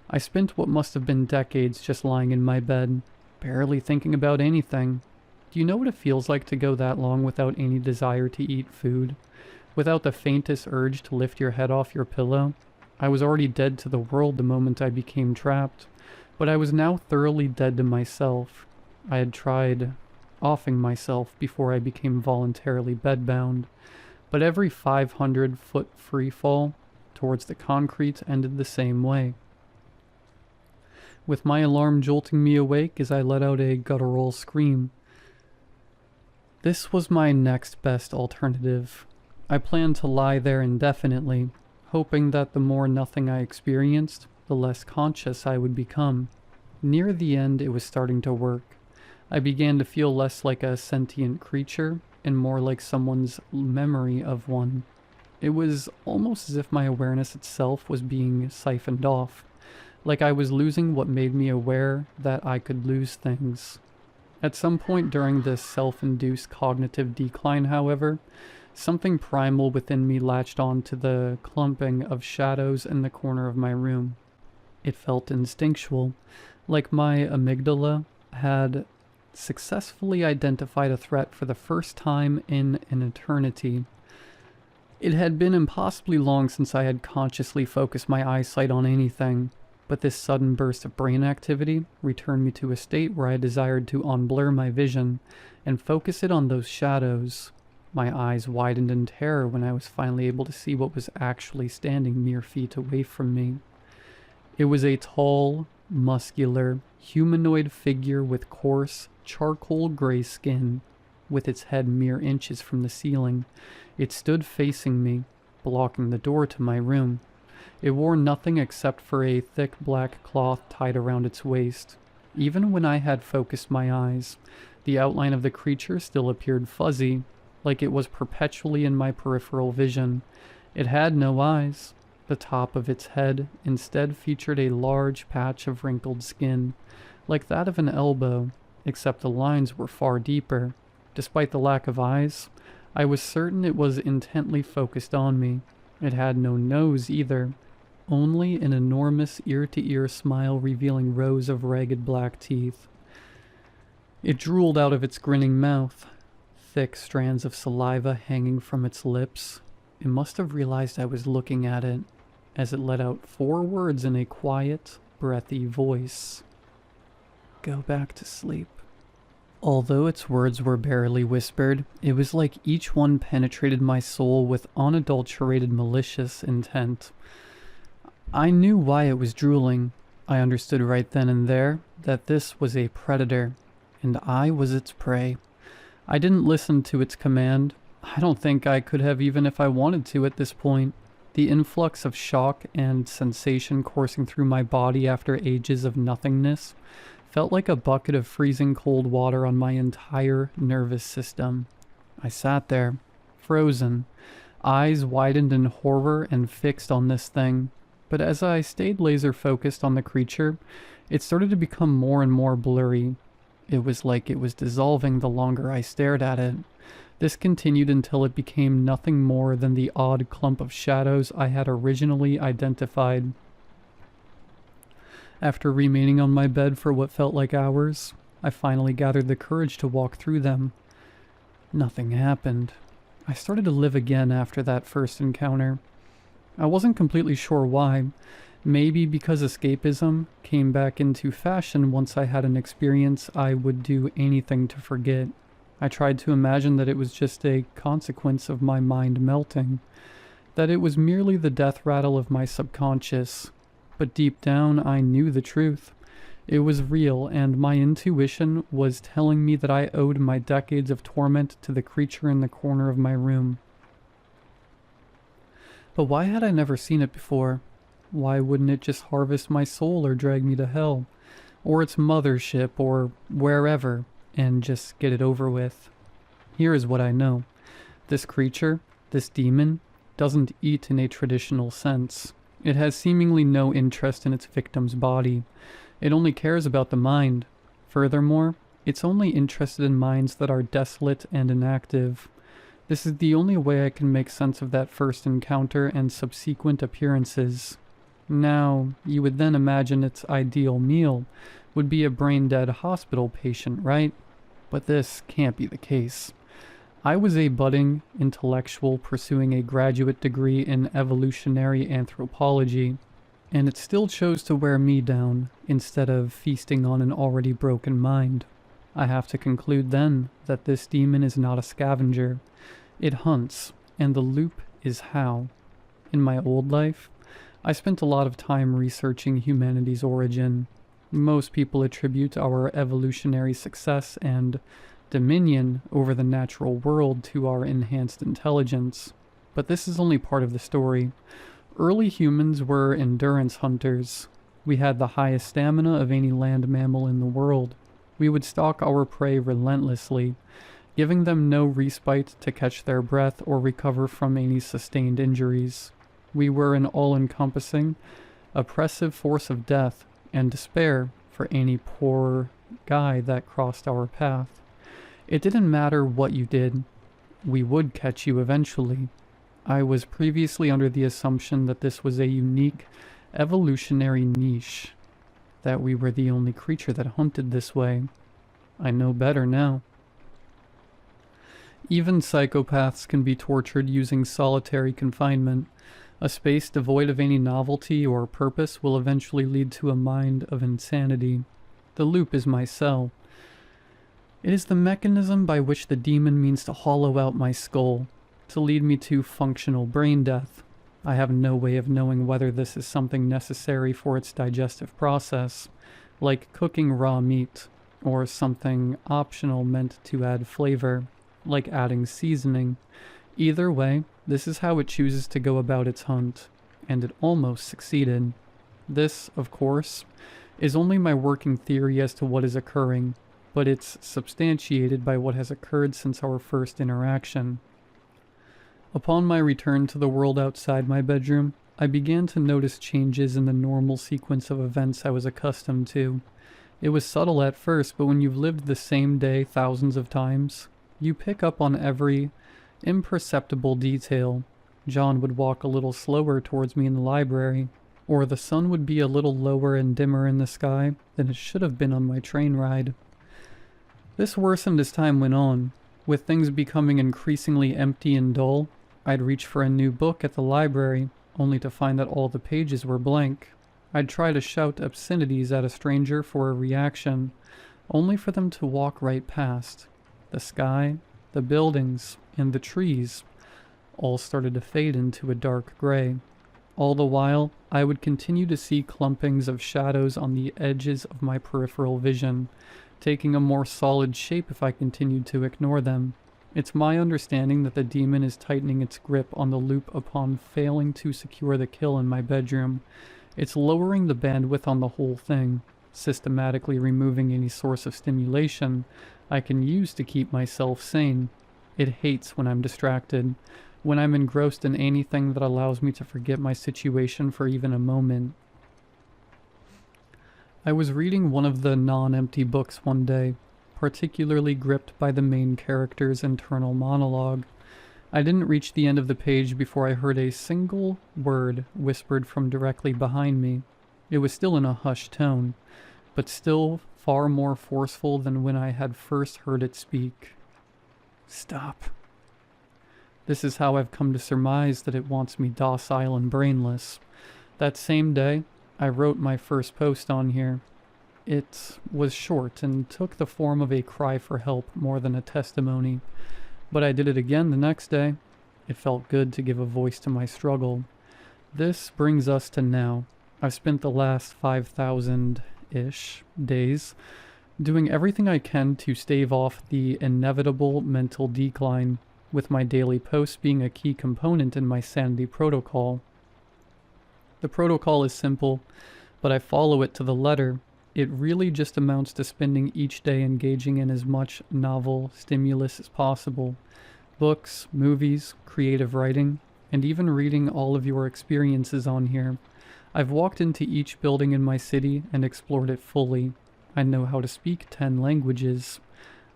I spent what must have been decades just lying in my bed, barely thinking about anything. Do you know what it feels like to go that long without any desire to eat food? Without the faintest urge to lift your head off your pillow? I was already dead to the world the moment I became trapped, but I was now thoroughly dead to myself. I had tried offing myself before I became voluntarily bedbound, but every 500-foot free fall towards the concrete ended the same way. With my alarm jolting me awake as I let out a guttural scream. This was my next best alternative. I planned to lie there indefinitely, hoping that the more nothing I experienced, the less conscious I would become. Near the end, it was starting to work. I began to feel less like a sentient creature and more like someone's memory of one. It was almost as if my awareness itself was being siphoned off, like I was losing what made me aware that I could lose things. At some point during this self-induced cognitive decline, however, something primal within me latched on to the clumping of shadows in the corner of my room. It felt instinctual, like my amygdala had successfully identified a threat for the first time in an eternity. It had been impossibly long since I had consciously focused my eyesight on anything, but this sudden burst of brain activity returned me to a state where I desired to unblur my vision and focus it on those shadows. My eyes widened in terror when I was finally able to see what was actually standing mere feet away from me. It was a tall, muscular, humanoid figure with coarse, charcoal gray skin, with its head mere inches from the ceiling. It stood facing me, blocking the door to my room. It wore nothing except for a thick black cloth tied around its waist. Even when I had focused my eyes, the outline of the creature still appeared fuzzy, like it was perpetually in my peripheral vision. It had no eyes. The top of its head instead featured a large patch of wrinkled skin, like that of an elbow, except the lines were far deeper. Despite the lack of eyes, I was certain it was intently focused on me. It had no nose either, only an enormous ear-to-ear smile revealing rows of ragged black teeth. It drooled out of its grinning mouth, thick strands of saliva hanging from its lips. It must have realized I was looking at it, as it let out 4 words in a quiet, breathy voice. "Go back to sleep." Although its words were barely whispered, it was like each one penetrated my soul with unadulterated malicious intent. I knew why it was drooling. I understood right then and there that this was a predator, and I was its prey. I didn't listen to its command. I don't think I could have even if I wanted to at this point. The influx of shock and sensation coursing through my body after ages of nothingness felt like a bucket of freezing cold water on my entire nervous system. I sat there, frozen, eyes widened in horror and fixed on this thing. But as I stayed laser focused on the creature, it started to become more and more blurry. It was like it was dissolving the longer I stared at it. This continued until it became nothing more than the odd clump of shadows I had originally identified. After remaining on my bed for what felt like hours, I finally gathered the courage to walk through them. Nothing happened. I started to live again after that first encounter. I wasn't completely sure why. Maybe because escapism came back into fashion once I had an experience I would do anything to forget. I tried to imagine that it was just a consequence of my mind melting, that it was merely the death rattle of my subconscious. But deep down, I knew the truth. It was real, and my intuition was telling me that I owed my decades of torment to the creature in the corner of my room. But why had I never seen it before? Why wouldn't it just harvest my soul or drag me to hell? Or its mothership, or wherever, and just get it over with? Here is what I know. This creature, this demon, doesn't eat in a traditional sense. It has seemingly no interest in its victim's body. It only cares about the mind. Furthermore, it's only interested in minds that are desolate and inactive. This is the only way I can make sense of that first encounter and subsequent appearances. Now, you would then imagine its ideal meal would be a brain-dead hospital patient, right? But this can't be the case. I was a budding intellectual pursuing a graduate degree in evolutionary anthropology, and it still chose to wear me down instead of feasting on an already broken mind. I have to conclude then that this demon is not a scavenger. It hunts, and the loop is how. In my old life, I spent a lot of time researching humanity's origin. Most people attribute our evolutionary success and dominion over the natural world to our enhanced intelligence. But this is only part of the story. Early humans were endurance hunters. We had the highest stamina of any land mammal in the world. We would stalk our prey relentlessly, giving them no respite to catch their breath or recover from any sustained injuries. We were an all-encompassing, oppressive force of death and despair for any poor guy that crossed our path. It didn't matter what you did. We would catch you eventually. I was previously under the assumption that this was a unique evolutionary niche, that we were the only creature that hunted this way. I know better now. Even psychopaths can be tortured using solitary confinement. A space devoid of any novelty or purpose will eventually lead to a mind of insanity. The loop is my cell. It is the mechanism by which the demon means to hollow out my skull, to lead me to functional brain death. I have no way of knowing whether this is something necessary for its digestive process, like cooking raw meat, or something optional meant to add flavor, like adding seasoning. Either way, this is how it chooses to go about its hunt, and it almost succeeded. This, of course, is only my working theory as to what is occurring, but it's substantiated by what has occurred since our first interaction. Upon my return to the world outside my bedroom, I began to notice changes in the normal sequence of events I was accustomed to. It was subtle at first, but when you've lived the same day thousands of times, you pick up on every imperceptible detail. John would walk a little slower towards me in the library, or the sun would be a little lower and dimmer in the sky than it should have been on my train ride. This worsened as time went on. With things becoming increasingly empty and dull, I'd reach for a new book at the library, only to find that all the pages were blank. I'd try to shout obscenities at a stranger for a reaction, only for them to walk right past. The sky, the buildings, and the trees all started to fade into a dark gray. All the while, I would continue to see clumpings of shadows on the edges of my peripheral vision, taking a more solid shape if I continued to ignore them. It's my understanding that the demon is tightening its grip on the loop upon failing to secure the kill in my bedroom. It's lowering the bandwidth on the whole thing, systematically removing any source of stimulation I can use to keep myself sane. It hates when I'm distracted, when I'm engrossed in anything that allows me to forget my situation for even a moment. I was reading one of the non-empty books one day, particularly gripped by the main character's internal monologue. I didn't reach the end of the page before I heard a single word whispered from directly behind me. It was still in a hushed tone, but still far more forceful than when I had first heard it speak. Stop. This is how I've come to surmise that it wants me docile and brainless. That same day, I wrote my first post on here. It was short and took the form of a cry for help more than a testimony. But I did it again the next day. It felt good to give a voice to my struggle. This brings us to now. I've spent the last 5,000-ish days doing everything I can to stave off the inevitable mental decline, with my daily posts being a key component in my sanity protocol. The protocol is simple, but I follow it to the letter. It really just amounts to spending each day engaging in as much novel stimulus as possible. Books, movies, creative writing, and even reading all of your experiences on here. I've walked into each building in my city and explored it fully. I know how to speak 10 languages.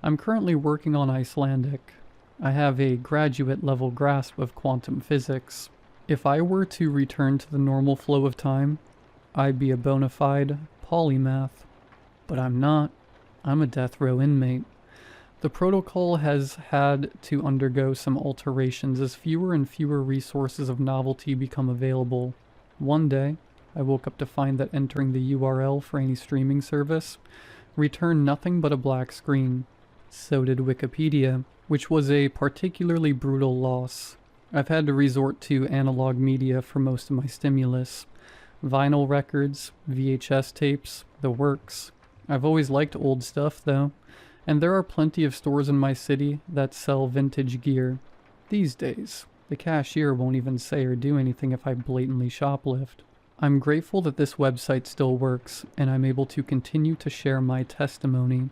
I'm currently working on Icelandic. I have a graduate level grasp of quantum physics. If I were to return to the normal flow of time, I'd be a bona fide polymath. But I'm not. I'm a death row inmate. The protocol has had to undergo some alterations as fewer and fewer resources of novelty become available. One day, I woke up to find that entering the URL for any streaming service returned nothing but a black screen. So did Wikipedia, which was a particularly brutal loss. I've had to resort to analog media for most of my stimulus. Vinyl records, VHS tapes, the works. I've always liked old stuff though, and there are plenty of stores in my city that sell vintage gear. These days, the cashier won't even say or do anything if I blatantly shoplift. I'm grateful that this website still works, and I'm able to continue to share my testimony.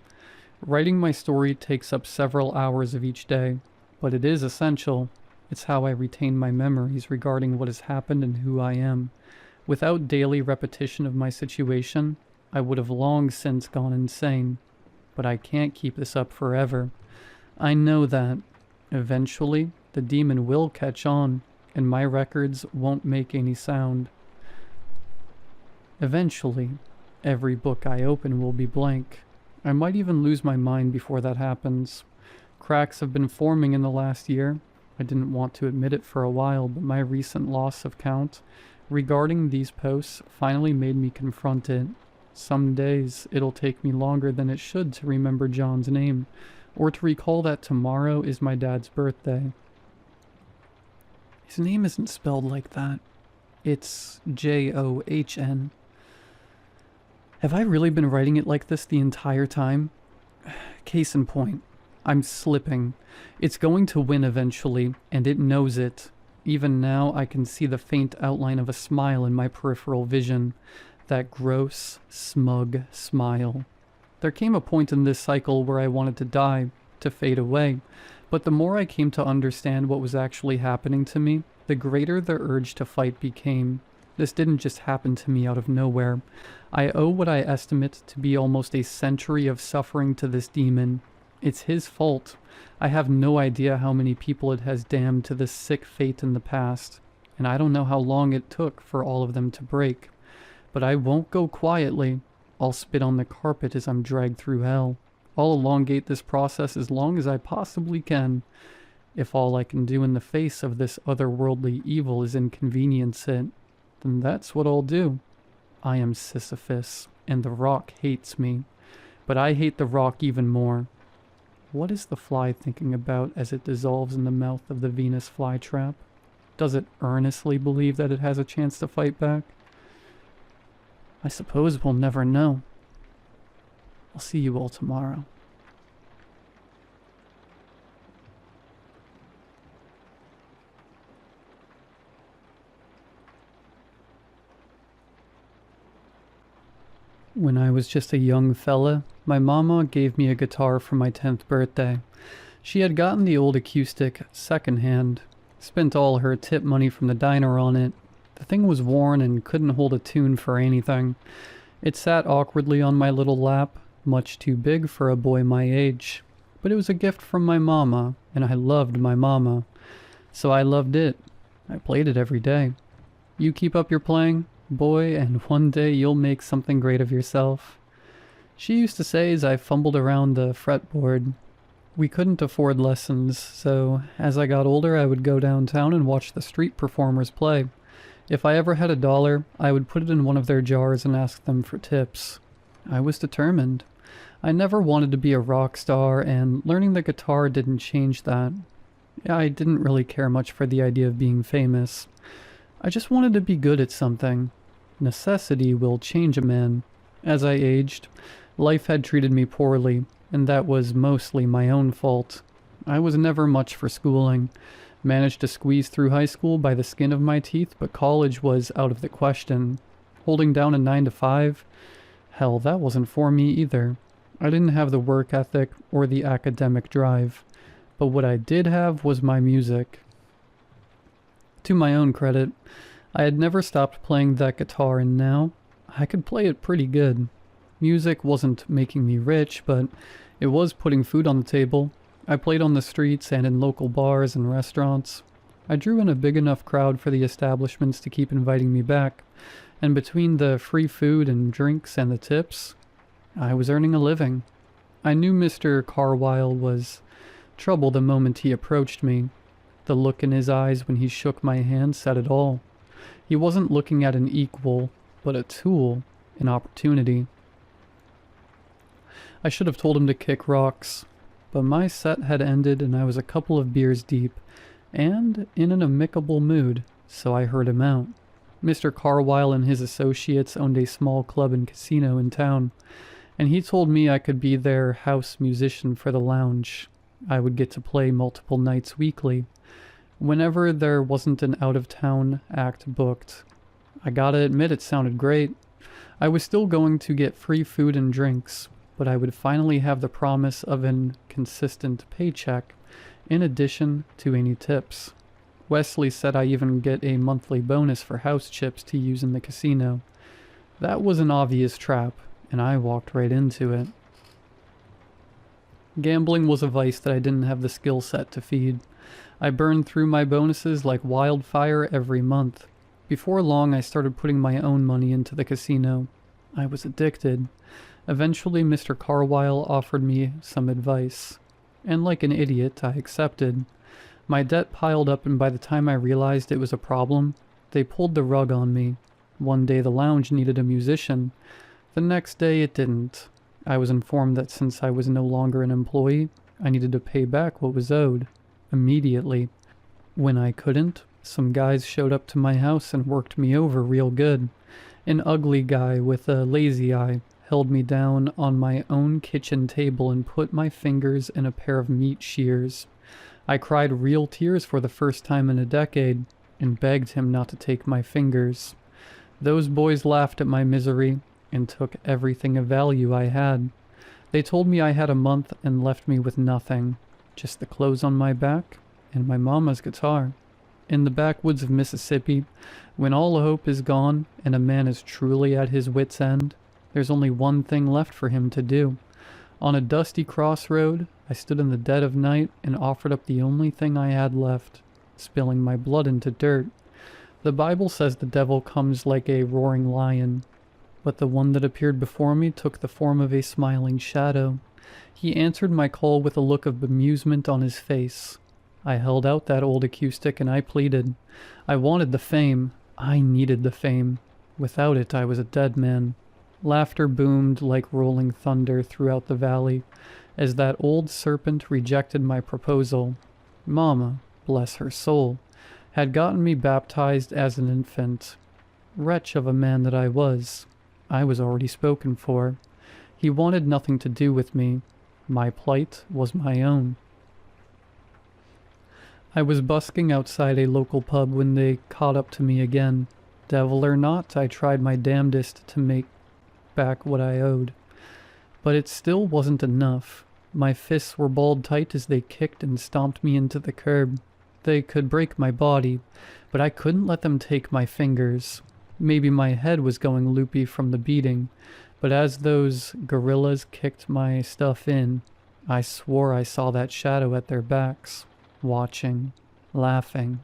Writing my story takes up several hours of each day, but it is essential. It's how I retain my memories regarding what has happened and who I am. Without daily repetition of my situation, I would have long since gone insane. But I can't keep this up forever. I know that. Eventually, the demon will catch on, and my records won't make any sound. Eventually, every book I open will be blank. I might even lose my mind before that happens. Cracks have been forming in the last year. I didn't want to admit it for a while, but my recent loss of count regarding these posts finally made me confront it. Some days it'll take me longer than it should to remember John's name, or to recall that tomorrow is my dad's birthday. His name isn't spelled like that. It's John. Have I really been writing it like this the entire time? Case in point, I'm slipping. It's going to win eventually, and it knows it. Even now, I can see the faint outline of a smile in my peripheral vision. That gross, smug smile. There came a point in this cycle where I wanted to die, to fade away, but the more I came to understand what was actually happening to me, the greater the urge to fight became. This didn't just happen to me out of nowhere. I owe what I estimate to be almost a century of suffering to this demon. It's his fault. I have no idea how many people it has damned to this sick fate in the past, and I don't know how long it took for all of them to break. But I won't go quietly. I'll spit on the carpet as I'm dragged through hell. I'll elongate this process as long as I possibly can. If all I can do in the face of this otherworldly evil is inconvenience it, then that's what I'll do. I am Sisyphus, and the rock hates me. But I hate the rock even more. What is the fly thinking about as it dissolves in the mouth of the Venus flytrap? Does it earnestly believe that it has a chance to fight back? I suppose we'll never know. I'll see you all tomorrow. When I was just a young fella, my mama gave me a guitar for my 10th birthday. She had gotten the old acoustic secondhand, spent all her tip money from the diner on it. The thing was worn and couldn't hold a tune for anything. It sat awkwardly on my little lap, much too big for a boy my age. But it was a gift from my mama, and I loved my mama. So I loved it. I played it every day. You keep up your playing, boy, and one day you'll make something great of yourself. She used to say as I fumbled around the fretboard. We couldn't afford lessons, so as I got older I would go downtown and watch the street performers play. If I ever had $1, I would put it in one of their jars and ask them for tips. I was determined. I never wanted to be a rock star, and learning the guitar didn't change that. I didn't really care much for the idea of being famous. I just wanted to be good at something. Necessity will change a man. As I aged, life had treated me poorly, and that was mostly my own fault. I was never much for schooling. Managed to squeeze through high school by the skin of my teeth, but college was out of the question. Holding down a 9 to 5? Hell, that wasn't for me either. I didn't have the work ethic or the academic drive. But what I did have was my music. To my own credit, I had never stopped playing that guitar, and now I could play it pretty good. Music wasn't making me rich, but it was putting food on the table. I played on the streets and in local bars and restaurants. I drew in a big enough crowd for the establishments to keep inviting me back, and between the free food and drinks and the tips, I was earning a living. I knew Mr. Carwile was trouble the moment he approached me. The look in his eyes when he shook my hand said it all. He wasn't looking at an equal, but a tool, an opportunity. I should have told him to kick rocks, but my set had ended and I was a couple of beers deep, and in an amicable mood, so I heard him out. Mr. Carwile and his associates owned a small club and casino in town, and he told me I could be their house musician for the lounge. I would get to play multiple nights weekly, whenever there wasn't an out-of-town act booked. I gotta admit it sounded great. I was still going to get free food and drinks, but I would finally have the promise of an consistent paycheck, in addition to any tips. Wesley said I even get a monthly bonus for house chips to use in the casino. That was an obvious trap, and I walked right into it. Gambling was a vice that I didn't have the skill set to feed. I burned through my bonuses like wildfire every month. Before long, I started putting my own money into the casino. I was addicted. Eventually, Mr. Carwile offered me some advice, and like an idiot, I accepted. My debt piled up, and by the time I realized it was a problem, they pulled the rug on me. One day the lounge needed a musician. The next day it didn't. I was informed that since I was no longer an employee, I needed to pay back what was owed, immediately. When I couldn't, some guys showed up to my house and worked me over real good. An ugly guy with a lazy eye held me down on my own kitchen table and put my fingers in a pair of meat shears. I cried real tears for the first time in a decade and begged him not to take my fingers. Those boys laughed at my misery and took everything of value I had. They told me I had a month and left me with nothing, just the clothes on my back and my mama's guitar. In the backwoods of Mississippi, when all hope is gone and a man is truly at his wit's end, there's only one thing left for him to do. On a dusty crossroad, I stood in the dead of night and offered up the only thing I had left, spilling my blood into dirt. The Bible says the devil comes like a roaring lion, but the one that appeared before me took the form of a smiling shadow. He answered my call with a look of bemusement on his face. I held out that old acoustic and I pleaded. I wanted the fame. I needed the fame. Without it, I was a dead man. Laughter boomed like rolling thunder throughout the valley as that old serpent rejected my proposal. Mama, bless her soul, had gotten me baptized as an infant. Wretch of a man that I was already spoken for. He wanted nothing to do with me. My plight was my own. I was busking outside a local pub when they caught up to me again. Devil or not, I tried my damnedest to make back what I owed. But it still wasn't enough. My fists were balled tight as they kicked and stomped me into the curb. They could break my body, but I couldn't let them take my fingers. Maybe my head was going loopy from the beating, But as those gorillas kicked my stuff in, I swore I saw that shadow at their backs, watching, laughing.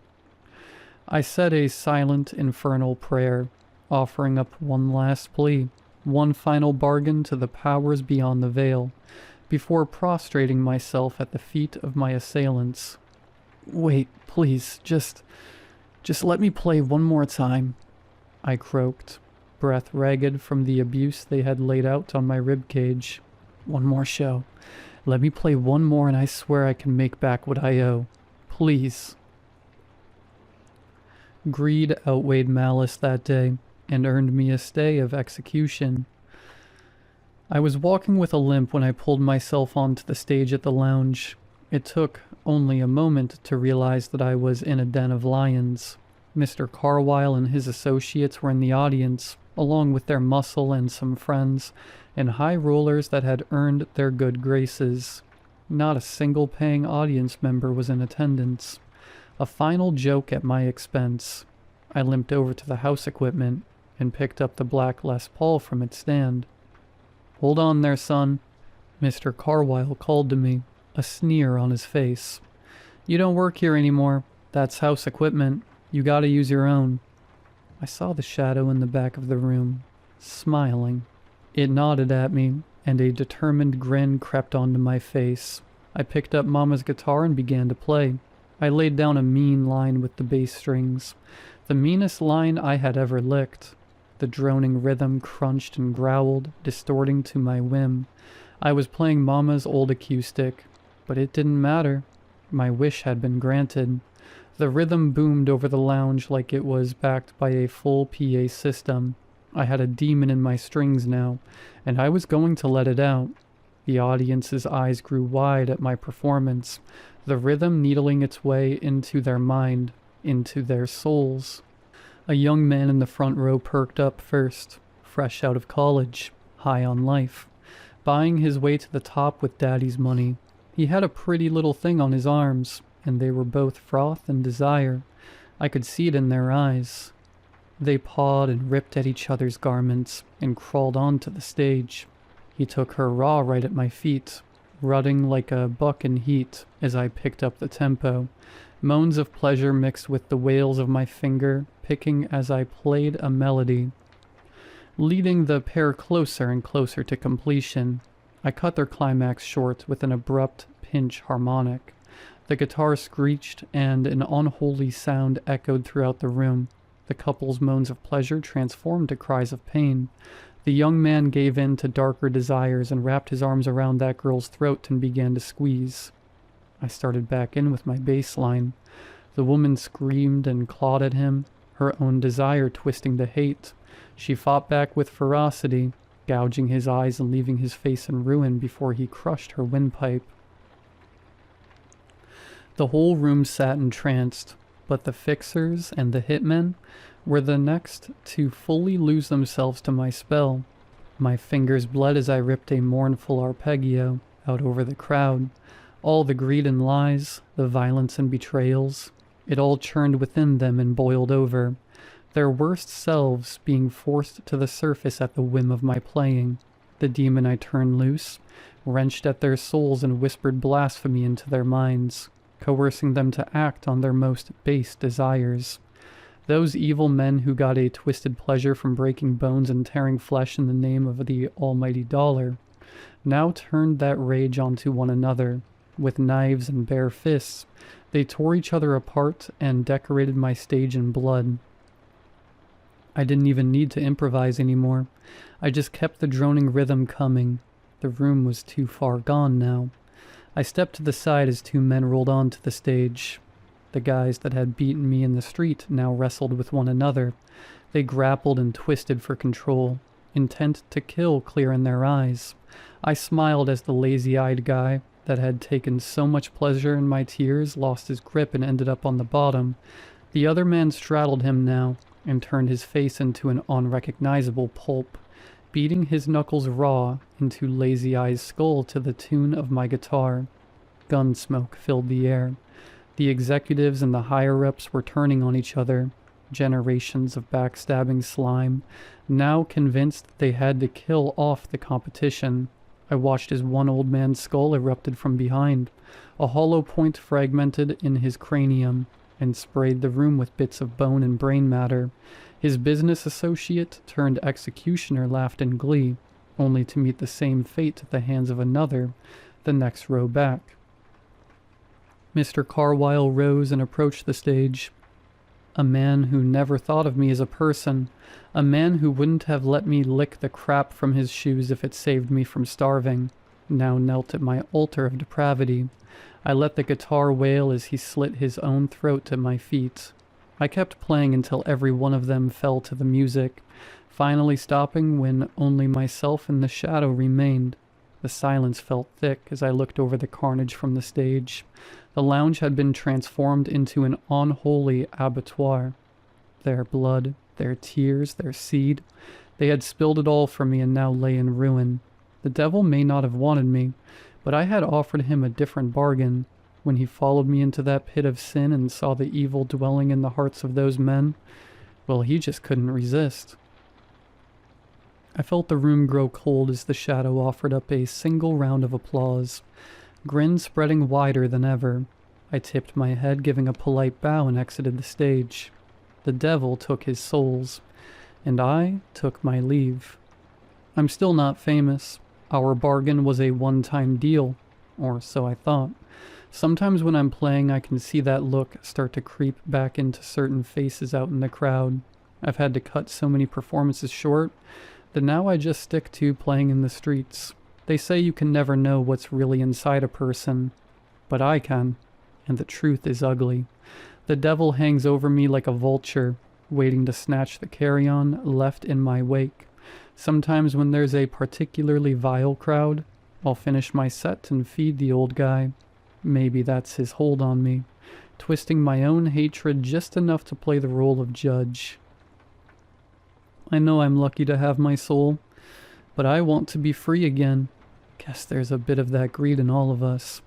I said a silent, infernal prayer, offering up one last plea, one final bargain to the powers beyond the veil, before prostrating myself at the feet of my assailants. "Wait, please, just let me play one more time," I croaked, breath ragged from the abuse they had laid out on my rib cage. "One more show. Let me play one more and I swear I can make back what I owe. Please." Greed outweighed malice that day and earned me a stay of execution. I was walking with a limp when I pulled myself onto the stage at the lounge. It took only a moment to realize that I was in a den of lions. Mr. Carwyle and his associates were in the audience, along with their muscle and some friends, and high rollers that had earned their good graces. Not a single paying audience member was in attendance. A final joke at my expense. I limped over to the house equipment and picked up the black Les Paul from its stand. "Hold on there, son," Mr. Carwyle called to me, a sneer on his face. "You don't work here anymore. That's house equipment. You gotta use your own." I saw the shadow in the back of the room, smiling. It nodded at me, and a determined grin crept onto my face. I picked up Mama's guitar and began to play. I laid down a mean line with the bass strings, the meanest line I had ever licked. The droning rhythm crunched and growled, distorting to my whim. I was playing Mama's old acoustic, but it didn't matter. My wish had been granted. The rhythm boomed over the lounge like it was backed by a full PA system. I had a demon in my strings now, and I was going to let it out. The audience's eyes grew wide at my performance, the rhythm needling its way into their mind, into their souls. A young man in the front row perked up first, fresh out of college, high on life, buying his way to the top with daddy's money. He had a pretty little thing on his arms, and they were both froth and desire. I could see it in their eyes. They pawed and ripped at each other's garments and crawled onto the stage. He took her raw right at my feet, rutting like a buck in heat as I picked up the tempo. Moans of pleasure mixed with the wails of my finger, picking as I played a melody, leading the pair closer and closer to completion. I cut their climax short with an abrupt pinch harmonic. The guitar screeched, and an unholy sound echoed throughout the room. The couple's moans of pleasure transformed to cries of pain. The young man gave in to darker desires and wrapped his arms around that girl's throat and began to squeeze. I started back in with my bass line. The woman screamed and clawed at him, her own desire twisting to hate. She fought back with ferocity, gouging his eyes and leaving his face in ruin before he crushed her windpipe. The whole room sat entranced, but the fixers and the hitmen were the next to fully lose themselves to my spell. My fingers bled as I ripped a mournful arpeggio out over the crowd. All the greed and lies, the violence and betrayals, it all churned within them and boiled over, their worst selves being forced to the surface at the whim of my playing. The demon I turned loose, wrenched at their souls and whispered blasphemy into their minds, coercing them to act on their most base desires. Those evil men who got a twisted pleasure from breaking bones and tearing flesh in the name of the almighty dollar, now turned that rage onto one another. With knives and bare fists, they tore each other apart and decorated my stage in blood. I didn't even need to improvise anymore. I just kept the droning rhythm coming. The room was too far gone now. I stepped to the side as two men rolled onto the stage. The guys that had beaten me in the street now wrestled with one another. They grappled and twisted for control, intent to kill clear in their eyes. I smiled as the lazy-eyed guy that had taken so much pleasure in my tears lost his grip and ended up on the bottom. The other man straddled him now and turned his face into an unrecognizable pulp, beating his knuckles raw into Lazy Eye's skull to the tune of my guitar. Gun smoke filled the air. The executives and the higher-ups were turning on each other. Generations of backstabbing slime, now convinced they had to kill off the competition. I watched as one old man's skull erupted from behind, a hollow point fragmented in his cranium, and sprayed the room with bits of bone and brain matter. His business associate turned executioner laughed in glee, only to meet the same fate at the hands of another, the next row back. Mr. Carwyle rose and approached the stage. A man who never thought of me as a person, a man who wouldn't have let me lick the crap from his shoes if it saved me from starving, now knelt at my altar of depravity. I let the guitar wail as he slit his own throat at my feet. I kept playing until every one of them fell to the music, finally stopping when only myself and the shadow remained. The silence felt thick as I looked over the carnage from the stage. The lounge had been transformed into an unholy abattoir. Their blood, their tears, their seed, they had spilled it all for me and now lay in ruin. The devil may not have wanted me, but I had offered him a different bargain. When he followed me into that pit of sin and saw the evil dwelling in the hearts of those men, well, he just couldn't resist. I felt the room grow cold as the shadow offered up a single round of applause, grin spreading wider than ever. I tipped my head, giving a polite bow, and exited the stage. The devil took his souls, and I took my leave. I'm still not famous. Our bargain was a one-time deal, or so I thought. Sometimes when I'm playing, I can see that look start to creep back into certain faces out in the crowd. I've had to cut so many performances short that now I just stick to playing in the streets. They say you can never know what's really inside a person, but I can, and the truth is ugly. The devil hangs over me like a vulture, waiting to snatch the carrion left in my wake. Sometimes when there's a particularly vile crowd, I'll finish my set and feed the old guy. Maybe that's his hold on me, twisting my own hatred just enough to play the role of judge. I know I'm lucky to have my soul, but I want to be free again. Guess there's a bit of that greed in all of us.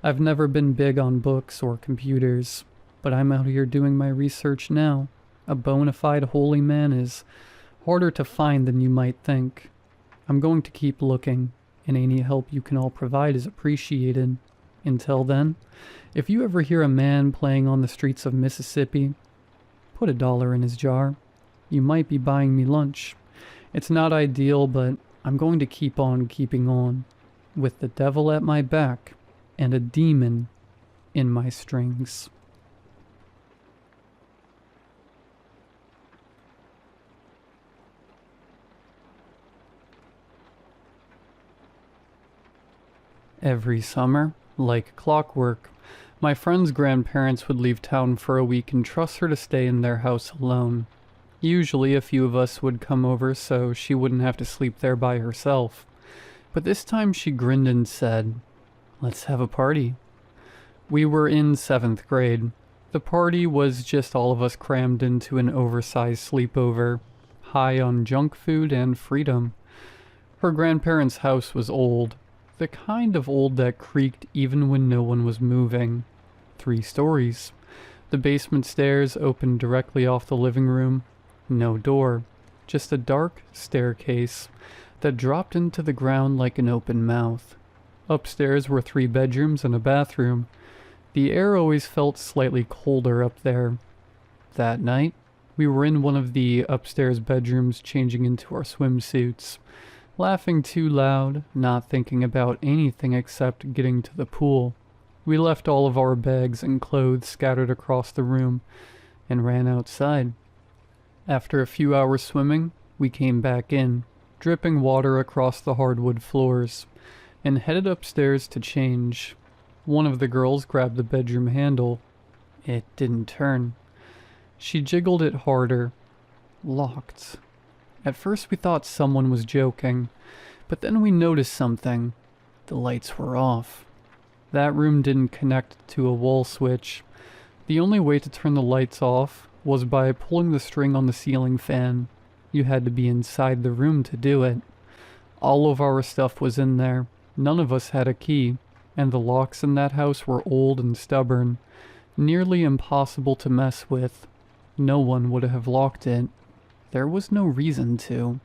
I've never been big on books or computers, but I'm out here doing my research now. A bona fide holy man is harder to find than you might think. I'm going to keep looking, and any help you can all provide is appreciated. Until then, if you ever hear a man playing on the streets of Mississippi, put $1 in his jar. You might be buying me lunch. It's not ideal, but I'm going to keep on keeping on, with the devil at my back and a demon in my strings. Every summer, like clockwork, my friend's grandparents would leave town for a week and trust her to stay in their house alone. Usually a few of us would come over so she wouldn't have to sleep there by herself. But this time she grinned and said, "Let's have a party." We were in 7th grade. The party was just all of us crammed into an oversized sleepover, high on junk food and freedom. Her grandparents' house was old, the kind of old that creaked even when no one was moving. 3 stories. The basement stairs opened directly off the living room. No door, just a dark staircase that dropped into the ground like an open mouth. Upstairs were 3 bedrooms and a bathroom. The air always felt slightly colder up there. That night, we were in one of the upstairs bedrooms changing into our swimsuits, laughing too loud, not thinking about anything except getting to the pool. We left all of our bags and clothes scattered across the room and ran outside. After a few hours swimming, we came back in, dripping water across the hardwood floors, and headed upstairs to change. One of the girls grabbed the bedroom handle. It didn't turn. She jiggled it harder. Locked. At first we thought someone was joking, but then we noticed something. The lights were off. That room didn't connect to a wall switch. The only way to turn the lights off was by pulling the string on the ceiling fan. You had to be inside the room to do it. All of our stuff was in there. None of us had a key, and the locks in that house were old and stubborn, nearly impossible to mess with. No one would have locked it. There was no reason to.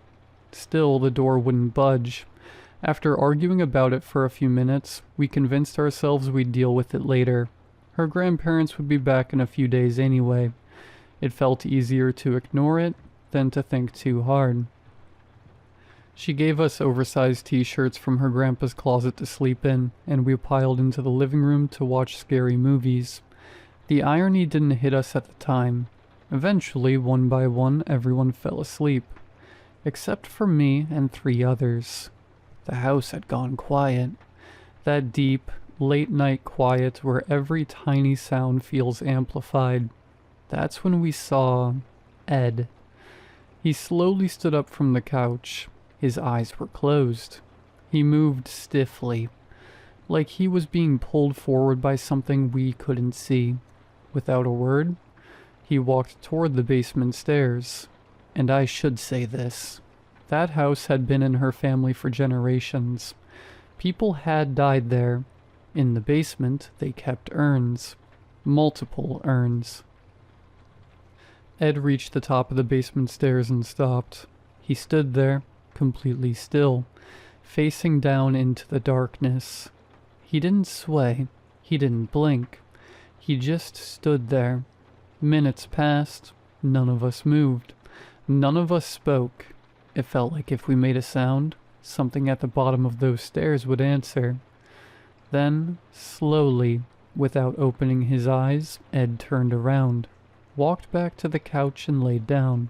Still, the door wouldn't budge. After arguing about it for a few minutes, we convinced ourselves we'd deal with it later. Her grandparents would be back in a few days anyway. It felt easier to ignore it than to think too hard. She gave us oversized t-shirts from her grandpa's closet to sleep in, and we piled into the living room to watch scary movies. The irony didn't hit us at the time. Eventually, one by one, everyone fell asleep. Except for me and 3 others. The house had gone quiet. That deep, late-night quiet where every tiny sound feels amplified. That's when we saw Ed. He slowly stood up from the couch. His eyes were closed. He moved stiffly, like he was being pulled forward by something we couldn't see. Without a word, he walked toward the basement stairs. And I should say this. That house had been in her family for generations. People had died there. In the basement, they kept urns. Multiple urns. Ed reached the top of the basement stairs and stopped. He stood there, completely still, facing down into the darkness. He didn't sway. He didn't blink. He just stood there. Minutes passed. None of us moved. None of us spoke. It felt like if we made a sound, something at the bottom of those stairs would answer. Then, slowly, without opening his eyes, Ed turned around, walked back to the couch and laid down,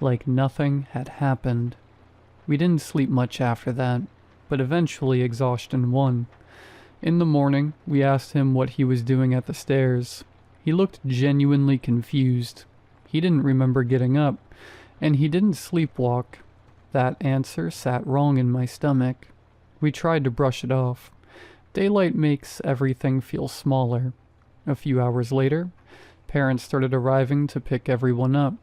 like nothing had happened. We didn't sleep much after that, but eventually exhaustion won. In the morning, we asked him what he was doing at the stairs. He looked genuinely confused. He didn't remember getting up, and he didn't sleepwalk. That answer sat wrong in my stomach. We tried to brush it off. Daylight makes everything feel smaller. A few hours later, parents started arriving to pick everyone up.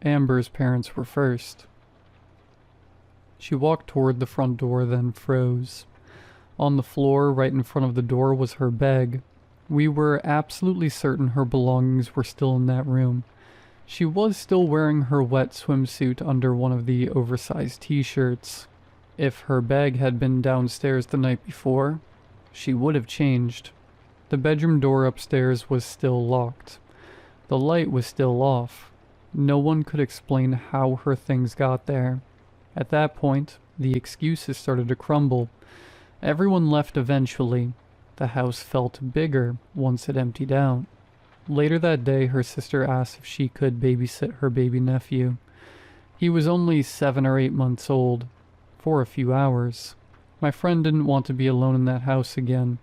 Amber's parents were first. She walked toward the front door, then froze. On the floor, right in front of the door, was her bag. We were absolutely certain her belongings were still in that room. She was still wearing her wet swimsuit under one of the oversized t-shirts. If her bag had been downstairs the night before, she would have changed. The bedroom door upstairs was still locked. The light was still off. No one could explain how her things got there. At that point, the excuses started to crumble. Everyone left eventually. The house felt bigger once it emptied out. Later that day, her sister asked if she could babysit her baby nephew. He was only 7 or 8 months old, for a few hours. My friend didn't want to be alone in that house again.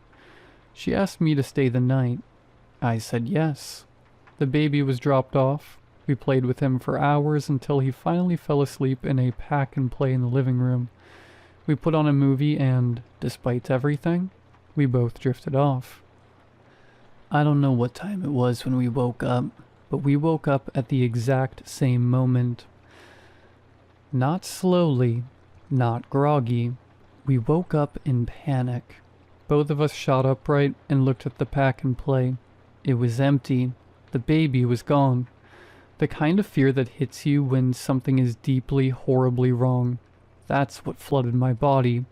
She asked me to stay the night. I said yes. The baby was dropped off. We played with him for hours until he finally fell asleep in a pack and play in the living room. We put on a movie and, despite everything, we both drifted off. I don't know what time it was when we woke up, but we woke up at the exact same moment. Not slowly, not groggy. We woke up in panic. Both of us shot upright and looked at the pack and play. It was empty. The baby was gone. The kind of fear that hits you when something is deeply, horribly wrong. That's what flooded my body.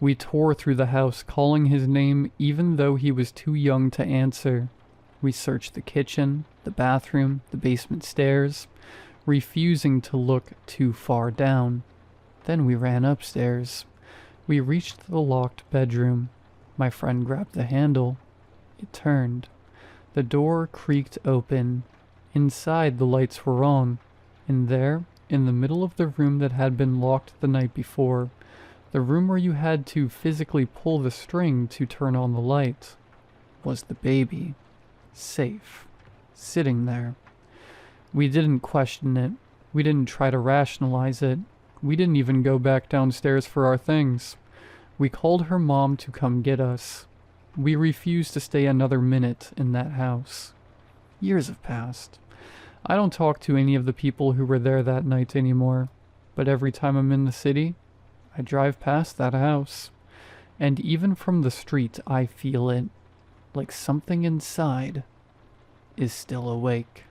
We tore through the house, calling his name even though he was too young to answer. We searched the kitchen, the bathroom, the basement stairs, refusing to look too far down. Then we ran upstairs. We reached the locked bedroom. My friend grabbed the handle. It turned. The door creaked open. Inside, the lights were on. And there, in the middle of the room that had been locked the night before, the room where you had to physically pull the string to turn on the light, was the baby. Safe. Sitting there. We didn't question it. We didn't try to rationalize it. We didn't even go back downstairs for our things. We called her mom to come get us. We refused to stay another minute in that house. Years have passed. I don't talk to any of the people who were there that night anymore, but every time I'm in the city, I drive past that house, and even from the street I feel it, like something inside is still awake.